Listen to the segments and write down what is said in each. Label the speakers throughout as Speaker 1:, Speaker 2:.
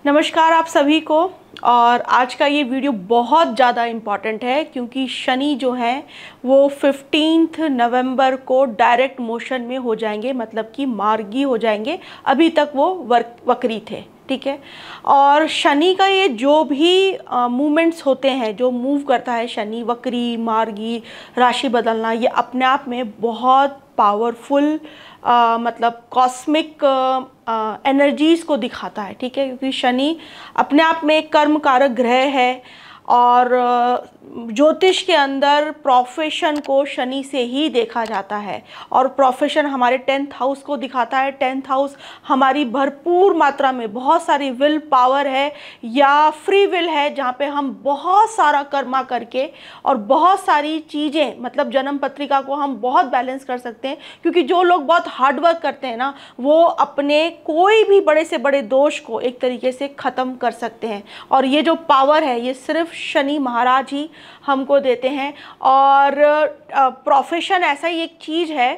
Speaker 1: नमस्कार आप सभी को। और आज का ये वीडियो बहुत ज़्यादा इम्पॉर्टेंट है क्योंकि शनि जो है वो 15 नवंबर को डायरेक्ट मोशन में हो जाएंगे, मतलब कि मार्गी हो जाएंगे। अभी तक वो वक्री थे, ठीक है। और शनि का ये जो भी मूवमेंट्स होते हैं, जो मूव करता है शनि, वक्री, मार्गी, राशि बदलना, ये अपने आप में बहुत पावरफुल मतलब कॉस्मिक एनर्जीज़ को दिखाता है, ठीक है। क्योंकि शनि अपने आप में एक कर्म कारक ग्रह है और ज्योतिष के अंदर प्रोफेशन को शनि से ही देखा जाता है। और प्रोफेशन हमारे 10th हाउस को दिखाता है। 10th हाउस हमारी भरपूर मात्रा में बहुत सारी विल पावर है या फ्री विल है, जहाँ पे हम बहुत सारा कर्मा करके और बहुत सारी चीज़ें, मतलब जन्म पत्रिका को हम बहुत बैलेंस कर सकते हैं। क्योंकि जो लोग बहुत हार्डवर्क करते हैं ना, वो अपने कोई भी बड़े से बड़े दोष को एक तरीके से ख़त्म कर सकते हैं। और ये जो पावर है ये सिर्फ शनि महाराज ही हमको देते हैं। और प्रोफेशन ऐसा ही एक चीज़ है,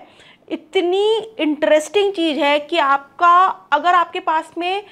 Speaker 1: इतनी इंटरेस्टिंग चीज़ है कि आपका, अगर आपके पास में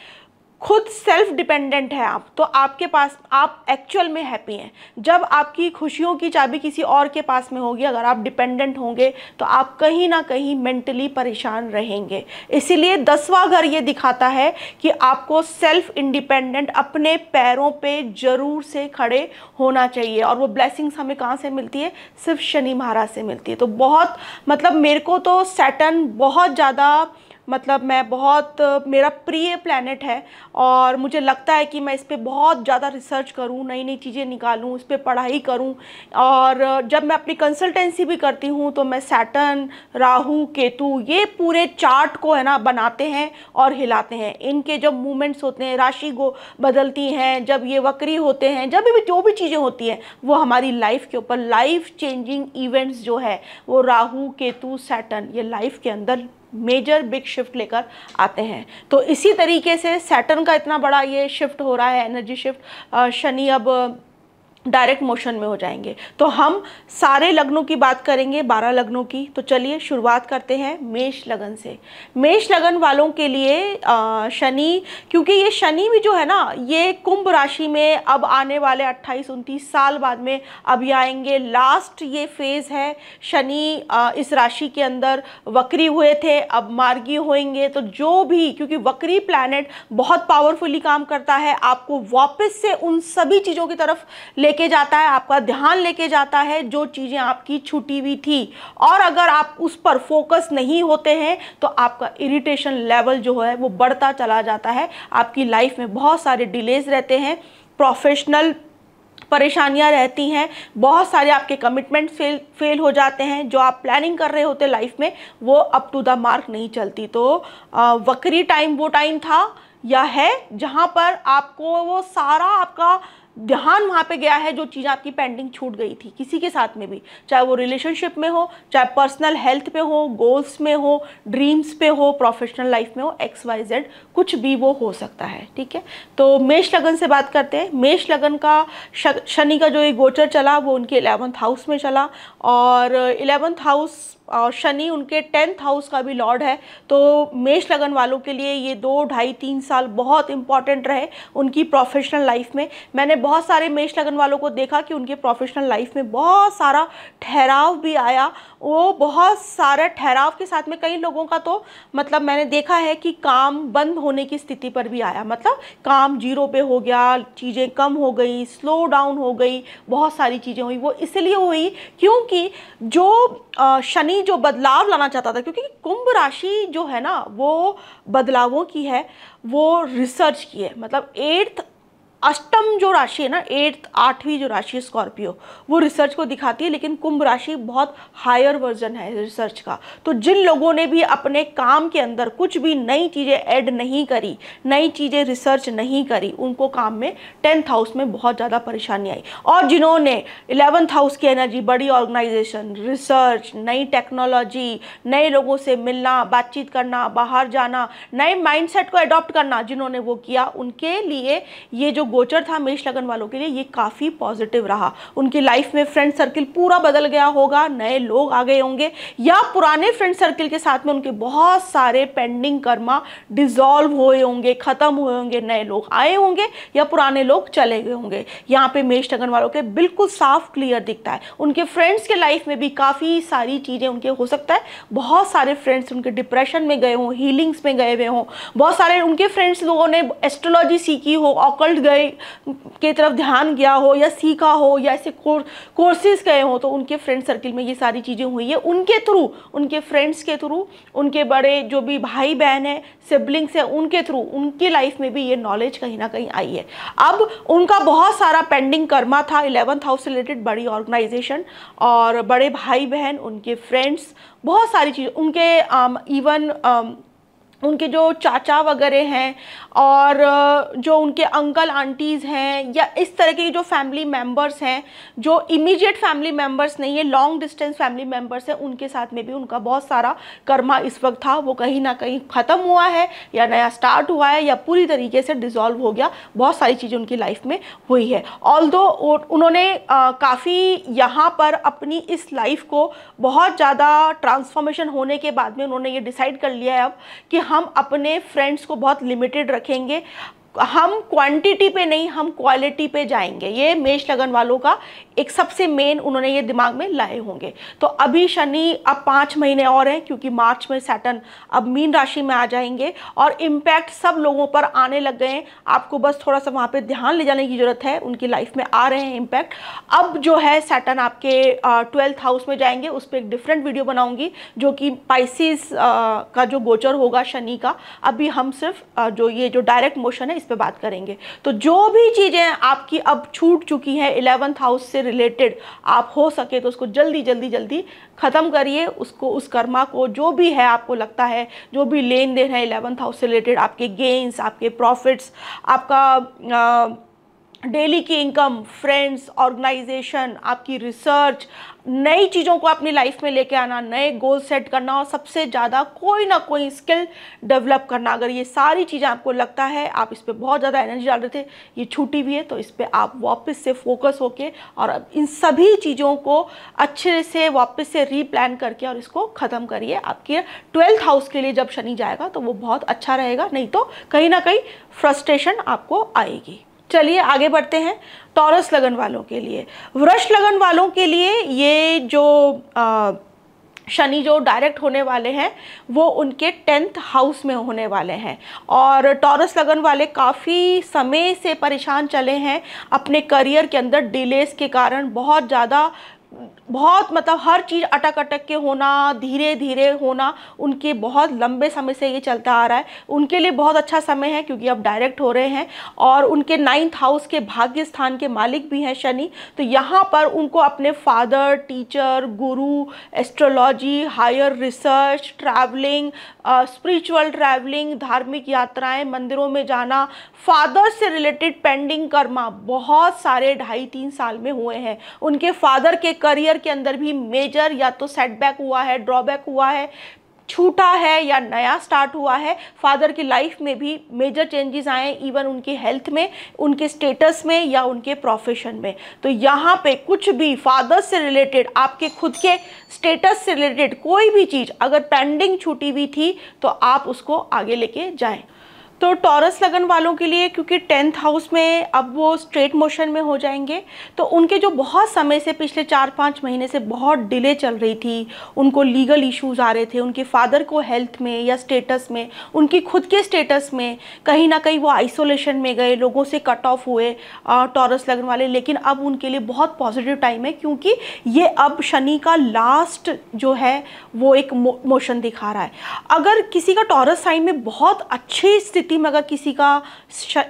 Speaker 1: खुद सेल्फ डिपेंडेंट है आप, तो आपके पास आप एक्चुअल में हैप्पी हैं। जब आपकी खुशियों की चाबी किसी और के पास में होगी, अगर आप डिपेंडेंट होंगे, तो आप कहीं ना कहीं मेंटली परेशान रहेंगे। इसीलिए 10वां घर ये दिखाता है कि आपको सेल्फ इंडिपेंडेंट अपने पैरों पे जरूर से खड़े होना चाहिए। और वो ब्लेसिंग्स हमें कहाँ से मिलती है? सिर्फ शनि महाराज से मिलती है। तो बहुत, मतलब मेरे को तो सैटर्न बहुत ज़्यादा, मतलब मैं बहुत, मेरा प्रिय प्लैनेट है। और मुझे लगता है कि मैं इस पर बहुत ज़्यादा रिसर्च करूं, नई नई चीज़ें निकालूं, इस पर पढ़ाई करूं। और जब मैं अपनी कंसल्टेंसी भी करती हूं तो मैं सैटर्न, राहु, केतु, ये पूरे चार्ट को है ना बनाते हैं और हिलाते हैं। इनके जब मूवमेंट्स होते हैं, राशि को बदलती हैं, जब ये वक्री होते हैं, जब भी जो भी चीज़ें होती हैं, वो हमारी लाइफ के ऊपर लाइफ चेंजिंग इवेंट्स जो है वो राहु, केतु, सैटर्न, ये लाइफ के अंदर मेजर बिग शिफ्ट लेकर आते हैं। तो इसी तरीके से सैटर्न का इतना बड़ा ये शिफ्ट हो रहा है, एनर्जी शिफ्ट। शनि अब डायरेक्ट मोशन में हो जाएंगे। तो हम सारे लग्नों की बात करेंगे, 12 लग्नों की। तो चलिए शुरुआत करते हैं मेष लगन से। मेष लगन वालों के लिए शनि, क्योंकि ये शनि भी जो है ना, ये कुंभ राशि में अब आने वाले 28-29 साल बाद में अब ये आएंगे। लास्ट ये फेज है। शनि इस राशि के अंदर वक्री हुए थे, अब मार्गी होंगे। तो जो भी, क्योंकि वक्री प्लैनेट बहुत पावरफुली काम करता है, आपको वापस से उन सभी चीज़ों की तरफ लेके जाता है, आपका ध्यान लेके जाता है जो चीज़ें आपकी छूटी हुई थी। और अगर आप उस पर फोकस नहीं होते हैं तो आपका इरिटेशन लेवल जो है वो बढ़ता चला जाता है। आपकी लाइफ में बहुत सारे डिलेज रहते हैं, प्रोफेशनल परेशानियां रहती हैं, बहुत सारे आपके कमिटमेंट फेल हो जाते हैं। जो आप प्लानिंग कर रहे होते लाइफ में वो अप टू द मार्क नहीं चलती। तो वक्री टाइम वो टाइम था या है जहां पर आपको वो सारा आपका ध्यान वहाँ पे गया है, जो चीज़ आपकी पेंडिंग छूट गई थी किसी के साथ में भी, चाहे वो रिलेशनशिप में हो, चाहे पर्सनल हेल्थ पे हो, गोल्स में हो, ड्रीम्स पे हो, प्रोफेशनल लाइफ में हो, XYZ कुछ भी वो हो सकता है, ठीक है। तो मेष लगन से बात करते हैं। मेष लगन का शनि का जो ये गोचर चला वो उनके 11th हाउस में चला। और 11th हाउस और शनि उनके 10th हाउस का भी लॉर्ड है। तो मेष लगन वालों के लिए ये 2, 2.5, 3 साल बहुत इंपॉर्टेंट रहे उनकी प्रोफेशनल लाइफ में। मैंने बहुत सारे मेष लगन वालों को देखा कि उनके प्रोफेशनल लाइफ में बहुत सारा ठहराव भी आया। वो बहुत सारे ठहराव के साथ में कई लोगों का तो, मतलब मैंने देखा है कि काम बंद होने की स्थिति पर भी आया, मतलब काम जीरो पे हो गया, चीज़ें कम हो गई, स्लो डाउन हो गई, बहुत सारी चीज़ें हुई। वो इसलिए हुई क्योंकि जो शनि जो बदलाव लाना चाहता था, क्योंकि कुंभ राशि जो है ना वो बदलावों की है, वो रिसर्च की है। मतलब 8th, अष्टम जो राशि है ना, 8th, 8वीं जो राशि है स्कॉर्पियो, वो रिसर्च को दिखाती है। लेकिन कुंभ राशि बहुत हायर वर्जन है रिसर्च का। तो जिन लोगों ने भी अपने काम के अंदर कुछ भी नई चीज़ें ऐड नहीं करी, नई चीज़ें रिसर्च नहीं करी, उनको काम में 10th हाउस में बहुत ज़्यादा परेशानी आई। और जिन्होंने 11th हाउस की एनर्जी, बड़ी ऑर्गेनाइजेशन, रिसर्च, नई टेक्नोलॉजी, नए लोगों से मिलना, बातचीत करना, बाहर जाना, नए माइंडसेट को अडॉप्ट करना, जिन्होंने वो किया, उनके लिए ये जो गोचर था मेष लगन वालों के लिए ये काफ़ी पॉजिटिव रहा। उनकी लाइफ में फ्रेंड सर्किल पूरा बदल गया होगा, नए लोग आ गए होंगे, या पुराने फ्रेंड सर्किल के साथ में उनके बहुत सारे पेंडिंग कर्मा डिसॉल्व हुए होंगे, खत्म हुए होंगे, नए लोग आए होंगे या पुराने लोग चले गए होंगे। यहाँ पे मेष लगन वालों के बिल्कुल साफ क्लियर दिखता है। उनके फ्रेंड्स के लाइफ में भी काफ़ी सारी चीज़ें उनके, हो सकता है बहुत सारे फ्रेंड्स उनके डिप्रेशन में गए हों, हीलिंग्स में गए हुए हों, बहुत सारे उनके फ्रेंड्स लोगों ने एस्ट्रोलॉजी सीखी हो, ऑकल्ट गए की तरफ ध्यान गया हो या सीखा हो या ऐसे कोर्सेज गए हो, तो उनके फ्रेंड सर्किल में ये सारी चीज़ें हुई है उनके थ्रू, उनके फ्रेंड्स के थ्रू, उनके बड़े जो भी भाई बहन है, सिबलिंग्स है, उनके थ्रू उनकी लाइफ में भी ये नॉलेज कहीं ना कहीं आई है। अब उनका बहुत सारा पेंडिंग कर्मा था 11th हाउस से रिलेटेड, बड़ी ऑर्गेनाइजेशन और बड़े भाई बहन, उनके फ्रेंड्स, बहुत सारी चीज़, उनके इवन उनके जो चाचा वगैरह हैं और जो उनके अंकल आंटीज़ हैं या इस तरह के जो फैमिली मेम्बर्स हैं, जो इमीडिएट फैमिली मेम्बर्स नहीं है, लॉन्ग डिस्टेंस फैमिली मेम्बर्स हैं, उनके साथ में भी उनका बहुत सारा कर्मा इस वक्त था, वो कहीं ना कहीं ख़त्म हुआ है या नया स्टार्ट हुआ है या पूरी तरीके से डिसॉल्व हो गया। बहुत सारी चीज़ें उनकी लाइफ में हुई है। ऑल्दो उन्होंने काफ़ी यहाँ पर अपनी इस लाइफ को बहुत ज़्यादा ट्रांसफॉर्मेशन होने के बाद में उन्होंने ये डिसाइड कर लिया है अब कि हम अपने फ्रेंड्स को बहुत लिमिटेड रखेंगे, हम क्वांटिटी पे नहीं, हम क्वालिटी पे जाएंगे। ये मेष लगन वालों का एक सबसे मेन उन्होंने ये दिमाग में लाए होंगे। तो अभी शनि अब 5 महीने और हैं, क्योंकि मार्च में सैटर्न अब मीन राशि में आ जाएंगे और इम्पैक्ट सब लोगों पर आने लग गए हैं। आपको बस थोड़ा सा वहाँ पे ध्यान ले जाने की ज़रूरत है, उनकी लाइफ में आ रहे हैं इम्पैक्ट। अब जो है सैटर्न आपके 12th हाउस में जाएंगे, उस पर एक डिफरेंट वीडियो बनाऊंगी जो कि पाइसिस का जो गोचर होगा शनि का। अभी हम सिर्फ जो ये जो डायरेक्ट मोशन है इस पे बात करेंगे। तो जो भी चीज़ें आपकी अब छूट चुकी हैं 11th हाउस से रिलेटेड, आप हो सके तो उसको जल्दी जल्दी जल्दी ख़त्म करिए, उसको, उस कर्मा को, जो भी है आपको लगता है, जो भी लेन देन है 11th हाउस से रिलेटेड, आपके गेन्स, आपके प्रॉफिट्स, आपका डेली की इनकम, फ्रेंड्स, ऑर्गेनाइजेशन, आपकी रिसर्च, नई चीज़ों को अपनी लाइफ में लेके आना, नए गोल सेट करना और सबसे ज़्यादा कोई ना कोई स्किल डेवलप करना। अगर ये सारी चीज़ें आपको लगता है आप इस पर बहुत ज़्यादा एनर्जी डाल रहे थे, ये छूटी भी है, तो इस पर आप वापस से फोकस होके और अब इन सभी चीज़ों को अच्छे से वापस से रीप्लान करके और इसको ख़त्म करिए। आपके 12th हाउस के लिए जब शनि जाएगा तो वो बहुत अच्छा रहेगा, नहीं तो कहीं ना कहीं फ्रस्ट्रेशन आपको आएगी। चलिए आगे बढ़ते हैं टॉरस लगन वालों के लिए। वृष लगन वालों के लिए ये जो शनि जो डायरेक्ट होने वाले हैं वो उनके 10th हाउस में होने वाले हैं और टॉरस लगन वाले काफ़ी समय से परेशान चले हैं अपने करियर के अंदर डिलेस के कारण। बहुत ज़्यादा, बहुत मतलब हर चीज़ अटक अटक के होना, धीरे धीरे होना, उनके बहुत लंबे समय से ये चलता आ रहा है। उनके लिए बहुत अच्छा समय है क्योंकि अब डायरेक्ट हो रहे हैं और उनके 9th हाउस के भाग्य स्थान के मालिक भी हैं शनि। तो यहाँ पर उनको अपने father, teacher, guru, astrology, higher research, travelling, spiritual travelling, धार्मिक यात्राएं, मंदिरों में जाना, फादर से रिलेटेड पेंडिंग कर्मा बहुत सारे 2.5-3 साल में हुए हैं। उनके फादर के करियर के अंदर भी मेजर या तो सेटबैक हुआ है, ड्रॉबैक हुआ है, छूटा है या नया स्टार्ट हुआ है। फादर की लाइफ में भी मेजर चेंजेस आए, इवन उनकी हेल्थ में, उनके स्टेटस में या उनके प्रोफेशन में। तो यहाँ पे कुछ भी फादर से रिलेटेड, आपके खुद के स्टेटस से रिलेटेड कोई भी चीज़ अगर पेंडिंग छूटी हुई थी तो आप उसको आगे लेके जाएं। तो टॉरस लगन वालों के लिए क्योंकि 10th हाउस में अब वो स्ट्रेट मोशन में हो जाएंगे, तो उनके जो बहुत समय से पिछले 4-5 महीने से बहुत डिले चल रही थी, उनको लीगल इश्यूज़ आ रहे थे, उनके फादर को हेल्थ में या स्टेटस में, उनकी खुद के स्टेटस में, कहीं ना कहीं वो आइसोलेशन में गए, लोगों से कट ऑफ हुए टॉरस लगन वाले। लेकिन अब उनके लिए बहुत पॉजिटिव टाइम है क्योंकि ये अब शनि का लास्ट जो है वो एक मोशन दिखा रहा है। अगर किसी का टॉरस साइन में बहुत अच्छी स्थिति में अगर किसी का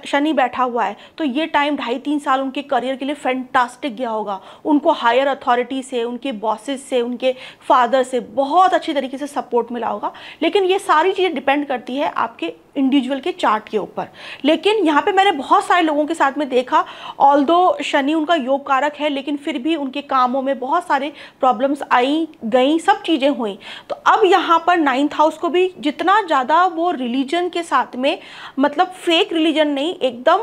Speaker 1: शनि बैठा हुआ है तो ये टाइम 2.5-3 साल उनके करियर के लिए फैंटास्टिक गया होगा। उनको हायर अथॉरिटी से, उनके बॉसेस से, उनके फादर से बहुत अच्छी तरीके से सपोर्ट मिला होगा। लेकिन ये सारी चीज़ें डिपेंड करती है आपके इंडिविजुअल के चार्ट के ऊपर। लेकिन यहाँ पे मैंने बहुत सारे लोगों के साथ में देखा, ऑल्दो शनि उनका योग कारक है लेकिन फिर भी उनके कामों में बहुत सारे प्रॉब्लम्स आई गई, सब चीज़ें हुई। तो अब यहाँ पर 9th हाउस को भी जितना ज़्यादा वो रिलीजन के साथ में मतलब फेक रिलीजन नहीं, एकदम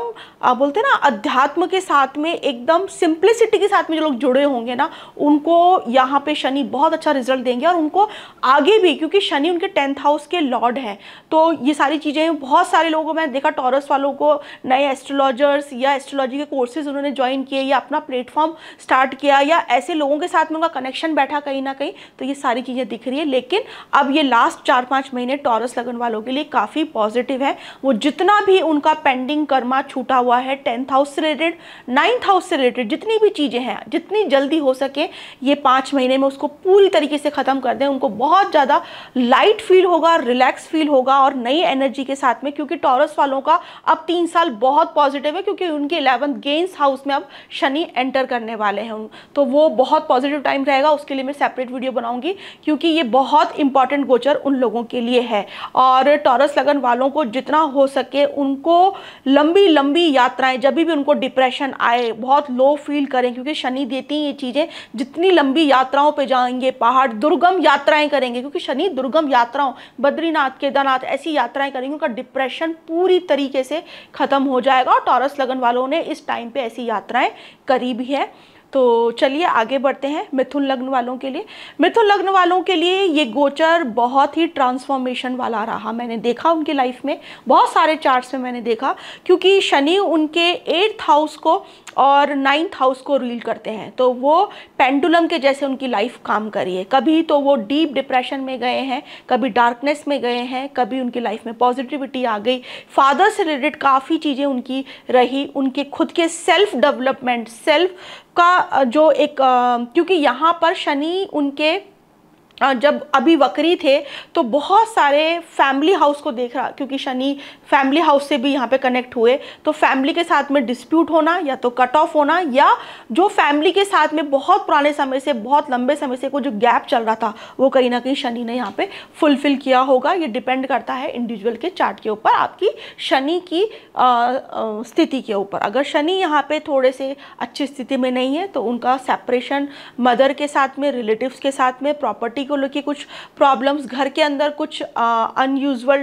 Speaker 1: बोलते हैं ना अध्यात्म के साथ में, एकदम सिंप्लिसिटी के साथ में जो लोग जुड़े होंगे ना, उनको यहाँ पे शनि बहुत अच्छा रिजल्ट देंगे। और उनको आगे भी, क्योंकि शनि उनके 10th हाउस के लॉर्ड हैं, तो ये सारी चीज़ें बहुत सारे लोगों को मैंने देखा, टॉरस वालों को नए एस्ट्रोलॉजर्स या एस्ट्रोलॉजी के कोर्सेज उन्होंने ज्वाइन किए या अपना प्लेटफॉर्म स्टार्ट किया, या ऐसे लोगों के साथ में उनका कनेक्शन बैठा कहीं ना कहीं, तो ये सारी चीज़ें दिख रही है। लेकिन अब ये लास्ट 4-5 महीने टॉरस लगन वालों के लिए काफ़ी पॉजिटिव है। वो जितना भी उनका पेंडिंग कर्मा छूटा हुआ है 10th हाउस से रिलेटेड, 9th हाउस से रिलेटेड, जितनी भी चीज़ें हैं, जितनी जल्दी हो सके ये 5 महीने में उसको पूरी तरीके से ख़त्म कर दें। उनको बहुत ज़्यादा लाइट फील होगा, रिलैक्स फील होगा और नई एनर्जी के साथ में, क्योंकि टॉरस वालों का अब 3 साल बहुत पॉजिटिव है, क्योंकि उनके 11th गेंस हाउस में अब शनि एंटर करने वाले हैं। तो वो बहुत पॉजिटिव टाइम रहेगा। उसके लिए मैं सेपरेट वीडियो बनाऊंगी, क्योंकि ये बहुत इंपॉर्टेंट गोचर उन लोगों के लिए है। और टॉरस लगन वालों को जितना हो सके उनको लंबी लंबी यात्राएं, जब भी उनको डिप्रेशन आए, बहुत लो फील करें, क्योंकि शनि देती हैं ये चीज़ें, जितनी लंबी यात्राओं पे जाएंगे, पहाड़ दुर्गम यात्राएं करेंगे, क्योंकि शनि दुर्गम यात्राओं, बद्रीनाथ, केदारनाथ, ऐसी यात्राएं करेंगे, उनका डिप्रेशन पूरी तरीके से खत्म हो जाएगा। और टॉरस लगन वालों ने इस टाइम पे ऐसी यात्राएं करी भी है। तो चलिए आगे बढ़ते हैं मिथुन लग्न वालों के लिए। मिथुन लग्न वालों के लिए ये गोचर बहुत ही ट्रांसफॉर्मेशन वाला रहा। मैंने देखा उनकी लाइफ में, बहुत सारे चार्ट्स में मैंने देखा, क्योंकि शनि उनके 8th हाउस को और 9th हाउस को रील करते हैं, तो वो पेंडुलम के जैसे उनकी लाइफ काम करी है। कभी तो वो डीप डिप्रेशन में गए हैं, कभी डार्कनेस में गए हैं, कभी उनकी लाइफ में पॉजिटिविटी आ गई, फादर से रिलेटेड काफ़ी चीज़ें उनकी रही, उनके खुद के सेल्फ डेवलपमेंट, सेल्फ का जो एक, क्योंकि यहाँ पर शनि उनके जब अभी वक्री थे तो बहुत सारे फैमिली हाउस को देख रहा, क्योंकि शनि फैमिली हाउस से भी यहाँ पे कनेक्ट हुए, तो फैमिली के साथ में डिस्प्यूट होना, या तो कट ऑफ होना, या जो फैमिली के साथ में बहुत पुराने समय से, बहुत लंबे समय से कोई जो गैप चल रहा था, वो कहीं ना कहीं शनि ने यहाँ पे फुलफिल किया होगा। ये डिपेंड करता है इंडिविजुअल के चार्ट के ऊपर, आपकी शनि की स्थिति के ऊपर। अगर शनि यहाँ पे थोड़े से अच्छी स्थिति में नहीं है तो उनका सेपरेशन मदर के साथ में, रिलेटिव्स के साथ में, प्रॉपर्टी को लेकर कुछ प्रॉब्लम्स, घर के अंदर कुछ अनयूजुअल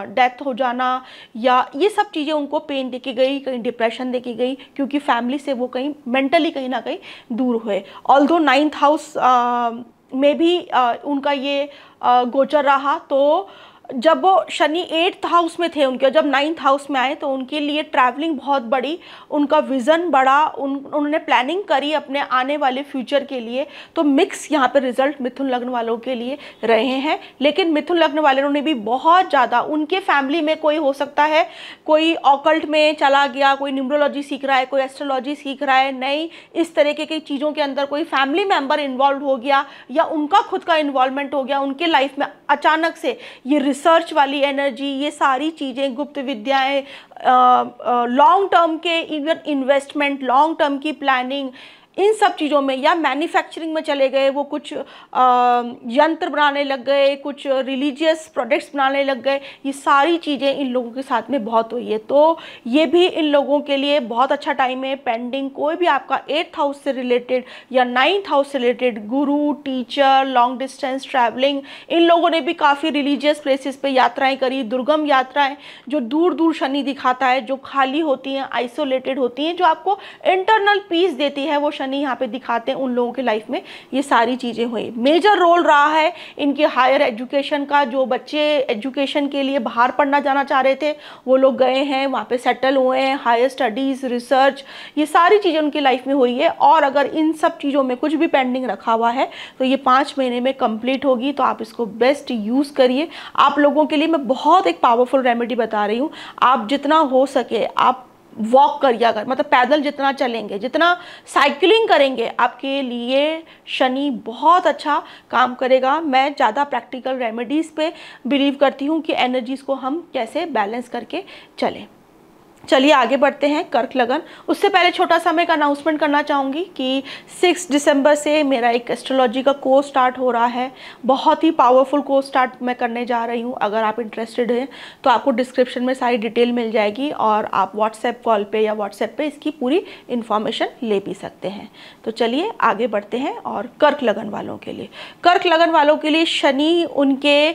Speaker 1: डेथ हो जाना, या ये सब चीज़ें उनको पेन देके गई, कहीं डिप्रेशन देके गई, क्योंकि फैमिली से वो कहीं मेंटली कहीं ना कहीं दूर हुए। ऑल्दो 9th हाउस में भी उनका ये गोचर रहा, तो जब वो शनि 8th हाउस में थे उनके, जब 9th हाउस में आए तो उनके लिए ट्रैवलिंग बहुत बड़ी, उनका विज़न बड़ा, उन्होंने प्लानिंग करी अपने आने वाले फ्यूचर के लिए। तो मिक्स यहाँ पे रिजल्ट मिथुन लग्न वालों के लिए रहे हैं। लेकिन मिथुन लग्न वालों ने भी बहुत ज़्यादा, उनके फैमिली में कोई हो सकता है कोई ऑकल्ट में चला गया, कोई न्यूमरोलॉजी सीख रहा है, कोई एस्ट्रोलॉजी सीख रहा है, नई इस तरीके की चीज़ों के अंदर कोई फैमिली मेम्बर इन्वॉल्व हो गया, या उनका खुद का इन्वॉल्वमेंट हो गया उनके लाइफ में अचानक से। ये रिसर्च वाली एनर्जी, ये सारी चीज़ें, गुप्त विद्याएं, लॉन्ग टर्म के इवन इन्वेस्टमेंट, लॉन्ग टर्म की प्लानिंग, इन सब चीज़ों में, या मैन्युफैक्चरिंग में चले गए, वो कुछ यंत्र बनाने लग गए, कुछ रिलीजियस प्रोडक्ट्स बनाने लग गए, ये सारी चीज़ें इन लोगों के साथ में बहुत हुई है। तो ये भी इन लोगों के लिए बहुत अच्छा टाइम है। पेंडिंग कोई भी आपका 8th हाउस से रिलेटेड या 9th हाउस से रिलेटेड, गुरु, टीचर, लॉन्ग डिस्टेंस ट्रैवलिंग, इन लोगों ने भी काफ़ी रिलीजियस प्लेसेस पे यात्राएं करी, दुर्गम यात्राएं, जो दूर दूर शनि दिखाता है, जो खाली होती हैं, आइसोलेटेड होती हैं, जो आपको इंटरनल पीस देती है, वो शनि यहाँ पे दिखाते हैं उन लोगों के लाइफ में। ये सारी चीज़ें हुई। मेजर रोल रहा है इनके हायर एजुकेशन का। जो बच्चे एजुकेशन के लिए बाहर पढ़ना जाना चाह रहे थे, वो लोग गए हैं, वहाँ पे सेटल हुए हैं, हायर स्टडीज़, रिसर्च, ये सारी चीज़ें उनकी लाइफ में हुई है। और अगर इन सब चीज़ों में कुछ भी पेंडिंग रखा हुआ है तो ये 5 महीने में कंप्लीट होगी। तो आप इसको बेस्ट यूज़ करिए। आप लोगों के लिए मैं बहुत एक पावरफुल रेमेडी बता रही हूँ। आप जितना हो सके आप वॉक करिए, अगर मतलब पैदल जितना चलेंगे, जितना साइकिलिंग करेंगे, आपके लिए शनि बहुत अच्छा काम करेगा। मैं ज़्यादा प्रैक्टिकल रेमेडीज़ पे बिलीव करती हूँ कि एनर्जीज़ को हम कैसे बैलेंस करके चलें। चलिए आगे बढ़ते हैं कर्क लगन। उससे पहले छोटा सा मैं एक अनाउंसमेंट करना चाहूँगी कि 6 दिसंबर से मेरा एक एस्ट्रोलॉजी का कोर्स स्टार्ट हो रहा है। बहुत ही पावरफुल कोर्स स्टार्ट मैं करने जा रही हूँ। अगर आप इंटरेस्टेड हैं तो आपको डिस्क्रिप्शन में सारी डिटेल मिल जाएगी और आप व्हाट्सएप कॉल पे या व्हाट्सएप पे इसकी पूरी इन्फॉर्मेशन ले भी सकते हैं। तो चलिए आगे बढ़ते हैं। और कर्क लगन वालों के लिए, कर्क लगन वालों के लिए शनि उनके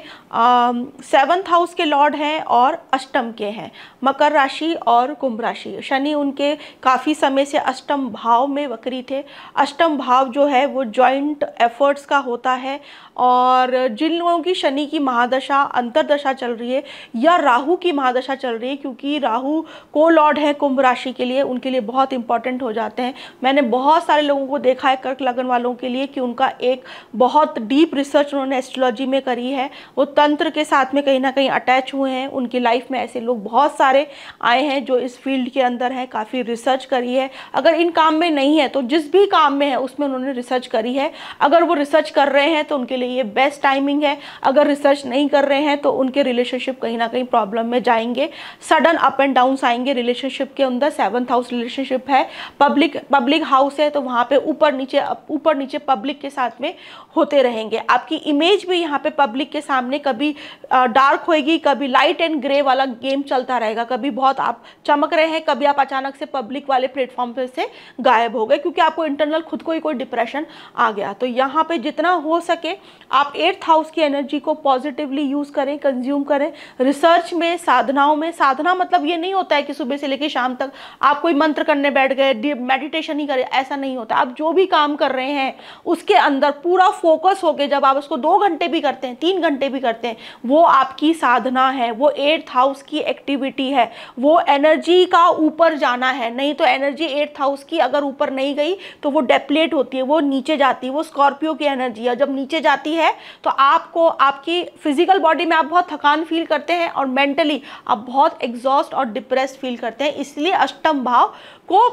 Speaker 1: 7th हाउस के लॉर्ड हैं और अष्टम के हैं, मकर राशि और कुंभ राशि। शनि उनके काफ़ी समय से अष्टम भाव में वक्री थे। अष्टम भाव जो है वो जॉइंट एफर्ट्स का होता है, और जिन लोगों की शनि की महादशा अंतरदशा चल रही है या राहु की महादशा चल रही है, क्योंकि राहु को लॉर्ड है कुंभ राशि के लिए, उनके लिए बहुत इंपॉर्टेंट हो जाते हैं। मैंने बहुत सारे लोगों को देखा है कर्क लगन वालों के लिए कि उनका एक बहुत डीप रिसर्च उन्होंने एस्ट्रोलॉजी में करी है, वो तंत्र के साथ में कहीं ना कहीं अटैच हुए हैं। उनकी लाइफ में ऐसे लोग बहुत सारे आए हैं जो इस फील्ड के अंदर हैं, काफ़ी रिसर्च करी है। अगर इन काम में नहीं है तो जिस भी काम में है उसमें उन्होंने रिसर्च करी है। अगर वो रिसर्च कर रहे हैं तो उनके लिए ये बेस्ट टाइमिंग है। अगर रिसर्च नहीं कर रहे हैं तो उनके रिलेशनशिप कहीं ना कहीं प्रॉब्लम में जाएंगे, सडन अप एंड डाउन्स आएंगे रिलेशनशिप के अंदर। 7th हाउस रिलेशनशिप है, पब्लिक हाउस है, तो वहाँ पे ऊपर नीचे पब्लिक के साथ में होते रहेंगे। आपकी इमेज भी यहाँ पे पब्लिक के सामने कभी डार्क होएगी, कभी लाइट एंड ग्रे वाला गेम चलता रहेगा। कभी बहुत आप चमक रहे हैं, कभी आप अचानक से पब्लिक वाले प्लेटफॉर्म पे से गायब हो गए, क्योंकि आपको इंटरनल खुद को ही कोई डिप्रेशन आ गया। तो यहाँ पे जितना हो सके आप 8th हाउस की एनर्जी को पॉजिटिवली यूज करें, कंज्यूम करें। रिसर्च में, साधनाओं में, साधना मतलब ये नहीं होता है कि सुबह से लेकर शाम तक आप कोई मंत्र करने बैठ गए, मेडिटेशन ही करें, ऐसा नहीं होता। आप जो भी काम कर रहे हैं उसके अंदर पूरा फोकस होके जब आप उसको 2 घंटे भी करते हैं, 3 घंटे भी करते हैं, वो आपकी साधना है, वो 8th हाउस की एक्टिविटी है। वो एनर्जी का ऊपर जाना है, नहीं तो एनर्जी 8th हाउस की अगर ऊपर नहीं गई तो वो डेप्लेट होती है, वो नीचे जाती है। वो स्कॉर्पियो की एनर्जी है, जब नीचे जाती है तो आपको आपकी फिजिकल बॉडी में आप बहुत थकान फील करते हैं और मेंटली आप बहुत एग्जॉस्ट और डिप्रेस्ड फील करते हैं। इसलिए अष्टम भाव को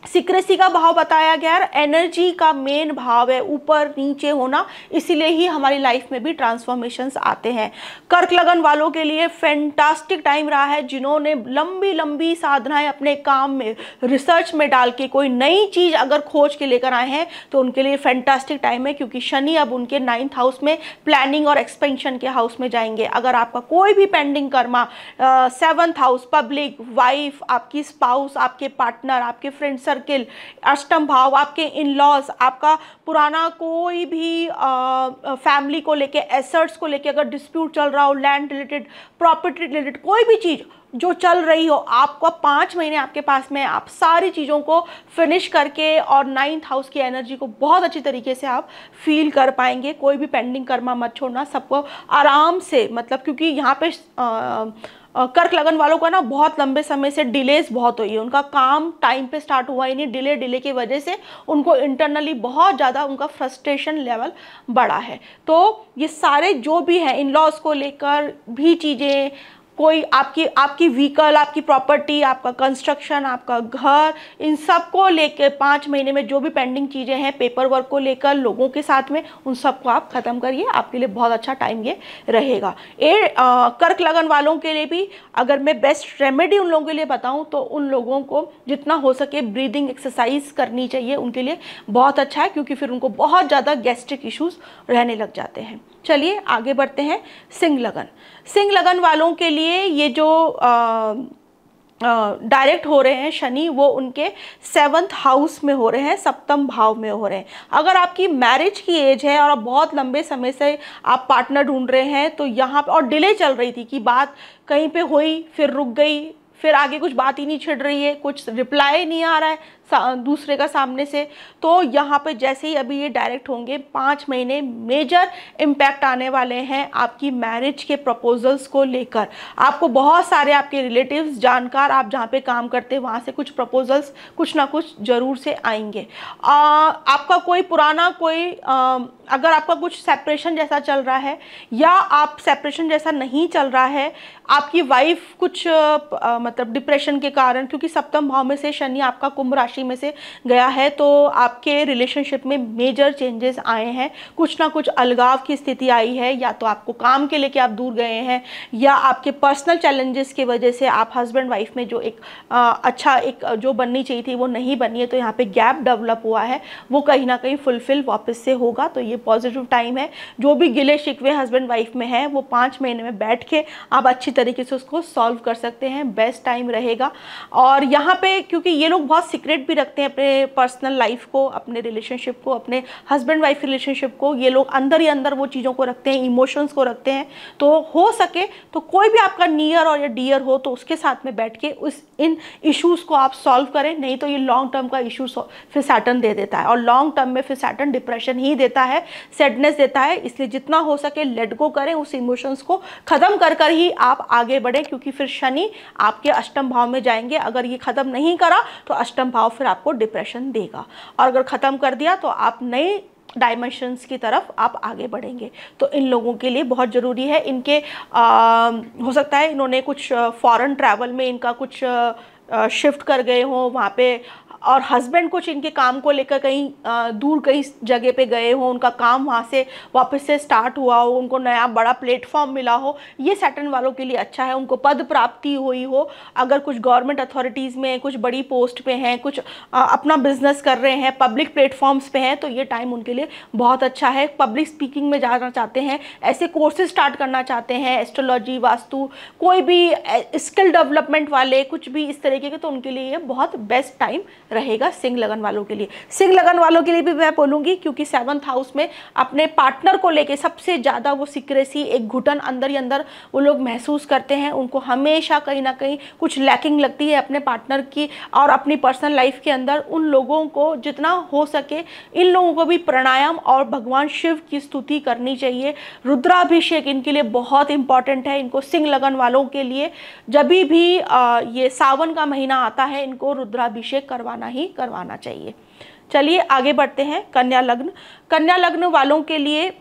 Speaker 1: सीक्रेसी का भाव बताया गया है, एनर्जी का मेन भाव है, ऊपर नीचे होना, इसीलिए ही हमारी लाइफ में भी ट्रांसफॉर्मेशंस आते हैं। कर्क लगन वालों के लिए फैंटास्टिक टाइम रहा है। जिन्होंने लंबी लंबी साधनाएं अपने काम में, रिसर्च में डाल के कोई नई चीज़ अगर खोज के लेकर आए हैं तो उनके लिए फैंटास्टिक टाइम है, क्योंकि शनि अब उनके 9th हाउस में प्लानिंग और एक्सपेंशन के हाउस में जाएंगे। अगर आपका कोई भी pending Karma 7th house, public, wife, आपकी स्पाउस, आपके पार्टनर, आपके फ्रेंड सर्किल, अष्टम भाव, आपके इन लॉज, आपका पुराना कोई भी फैमिली को लेके, एसेट्स को लेके अगर डिस्प्यूट चल रहा हो, लैंड रिलेटेड, प्रॉपर्टी रिलेटेड, कोई भी चीज़ जो चल रही हो, आपको 5 महीने आपके पास में, आप सारी चीज़ों को फिनिश करके और 9th हाउस की एनर्जी को बहुत अच्छी तरीके से आप फील कर पाएंगे। कोई भी पेंडिंग कर्मा मत छोड़ना, सबको आराम से, मतलब क्योंकि यहाँ पे कर्क लगन वालों का ना बहुत लंबे समय से डिलेज बहुत हुई है, उनका काम टाइम पे स्टार्ट हुआ ही नहीं, डिले की वजह से उनको इंटरनली बहुत ज़्यादा उनका फ्रस्ट्रेशन लेवल बढ़ा है। तो ये सारे जो भी हैं, इन लॉज को लेकर भी चीज़ें, कोई आपकी व्हीकल, आपकी प्रॉपर्टी, आपका कंस्ट्रक्शन, आपका घर, इन सब को लेकर 5 महीने में जो भी पेंडिंग चीज़ें हैं, पेपर वर्क को लेकर, लोगों के साथ में, उन सबको आप ख़त्म करिए। आपके लिए बहुत अच्छा टाइम ये रहेगा। कर्क लगन वालों के लिए भी अगर मैं बेस्ट रेमेडी उन लोगों के लिए बताऊं तो उन लोगों को जितना हो सके ब्रीदिंग एक्सरसाइज करनी चाहिए, उनके लिए बहुत अच्छा है, क्योंकि फिर उनको बहुत ज़्यादा गैस्ट्रिक इश्यूज रहने लग जाते हैं। चलिए आगे बढ़ते हैं। सिंह लगन वालों के लिए ये जो डायरेक्ट हो रहे हैं शनि, वो उनके 7th हाउस में हो रहे हैं, सप्तम भाव में हो रहे हैं। अगर आपकी मैरिज की एज है और आप बहुत लंबे समय से आप पार्टनर ढूंढ रहे हैं तो यहाँ पे, और डिले चल रही थी कि बात कहीं पे हुई फिर रुक गई, फिर आगे कुछ बात ही नहीं छिड़ रही है, कुछ रिप्लाई नहीं आ रहा है दूसरे का सामने से, तो यहाँ पे जैसे ही अभी ये डायरेक्ट होंगे 5 महीने मेजर इम्पैक्ट आने वाले हैं आपकी मैरिज के प्रपोजल्स को लेकर। आपको बहुत सारे आपके रिलेटिव्स, जानकार, आप जहाँ पे काम करते हैं वहाँ से कुछ प्रपोजल्स कुछ ना कुछ ज़रूर से आएंगे। आपका कोई पुराना अगर आपका कुछ सेपरेशन जैसा चल रहा है या आप सेपरेशन जैसा नहीं चल रहा है, आपकी वाइफ कुछ मतलब डिप्रेशन के कारण, क्योंकि सप्तम भाव में से शनि आपका कुंभ राशि राशि में से गया है तो आपके रिलेशनशिप में मेजर चेंजेस आए हैं, कुछ ना कुछ अलगाव की स्थिति आई है, या तो आपको काम के लेके आप दूर गए हैं या आपके पर्सनल चैलेंजेस की वजह से आप हस्बैंड वाइफ में जो एक अच्छा एक जो बननी चाहिए थी वो नहीं बनी है, तो यहाँ पे गैप डेवलप हुआ है, वो कहीं ना कहीं फुलफिल वापस से होगा। तो ये पॉजिटिव टाइम है। जो भी गिले शिकवे हस्बैंड वाइफ में है वो 5 महीने में बैठ के आप अच्छी तरीके से उसको सॉल्व कर सकते हैं, बेस्ट टाइम रहेगा। और यहाँ पे क्योंकि ये लोग बहुत सीक्रेट भी रखते हैं अपने पर्सनल लाइफ को, अपने रिलेशनशिप को, अपने हस्बैंड वाइफ रिलेशनशिप को, ये लोग अंदर ही अंदर वो चीज़ों को रखते हैं, इमोशंस को रखते हैं। तो हो सके तो कोई भी आपका नियर और या डियर हो तो उसके साथ में बैठ के इन इश्यूज़ को आप सॉल्व करें, नहीं तो ये लॉन्ग टर्म का इशू फिर सैटर्न दे देता है, और लॉन्ग टर्म में फिर सैटर्न डिप्रेशन ही देता है, सैडनेस देता है। इसलिए जितना हो सके लेट गो करें, उस इमोशंस को ख़त्म कर कर ही आप आगे बढ़ें, क्योंकि फिर शनि आपके अष्टम भाव में जाएंगे। अगर ये ख़त्म नहीं करा तो अष्टम भाव फिर आपको डिप्रेशन देगा, और अगर ख़त्म कर दिया तो आप नए डायमेंशंस की तरफ आप आगे बढ़ेंगे। तो इन लोगों के लिए बहुत ज़रूरी है। इनके हो सकता है इन्होंने कुछ फॉरेन ट्रैवल में इनका कुछ शिफ्ट कर गए हों वहाँ पे, और हस्बैंड कुछ इनके काम को लेकर कहीं दूर कहीं जगह पे गए हों, उनका काम वहाँ से वापस से स्टार्ट हुआ हो, उनको नया बड़ा प्लेटफॉर्म मिला हो, ये सैटर्न वालों के लिए अच्छा है। उनको पद प्राप्ति हुई हो, अगर कुछ गवर्नमेंट अथॉरिटीज़ में कुछ बड़ी पोस्ट पे हैं, कुछ अपना बिजनेस कर रहे हैं, पब्लिक प्लेटफॉर्म्स पे हैं, तो ये टाइम उनके लिए बहुत अच्छा है। पब्लिक स्पीकिंग में जाना चाहते हैं, ऐसे कोर्सेज स्टार्ट करना चाहते हैं, एस्ट्रोलॉजी, वास्तु, कोई भी स्किल डेवलपमेंट वाले, कुछ भी इस तरीके के, तो उनके लिए ये बहुत बेस्ट टाइम रहेगा। सिंह लगन वालों के लिए, सिंह लगन वालों के लिए भी मैं बोलूँगी, क्योंकि 7th हाउस में अपने पार्टनर को लेके सबसे ज़्यादा वो सीक्रेसी, एक घुटन अंदर ही अंदर वो लोग महसूस करते हैं। उनको हमेशा कहीं ना कहीं कुछ लैकिंग लगती है अपने पार्टनर की और अपनी पर्सनल लाइफ के अंदर। उन लोगों को जितना हो सके इन लोगों को भी प्राणायाम और भगवान शिव की स्तुति करनी चाहिए। रुद्राभिषेक इनके लिए बहुत इंपॉर्टेंट है। इनको सिंह लगन वालों के लिए जब भी ये सावन का महीना आता है, इनको रुद्राभिषेक करवाना ही करवाना चाहिए। चलिए आगे बढ़ते हैं। कन्या लग्न, कन्या लग्न वालों के लिए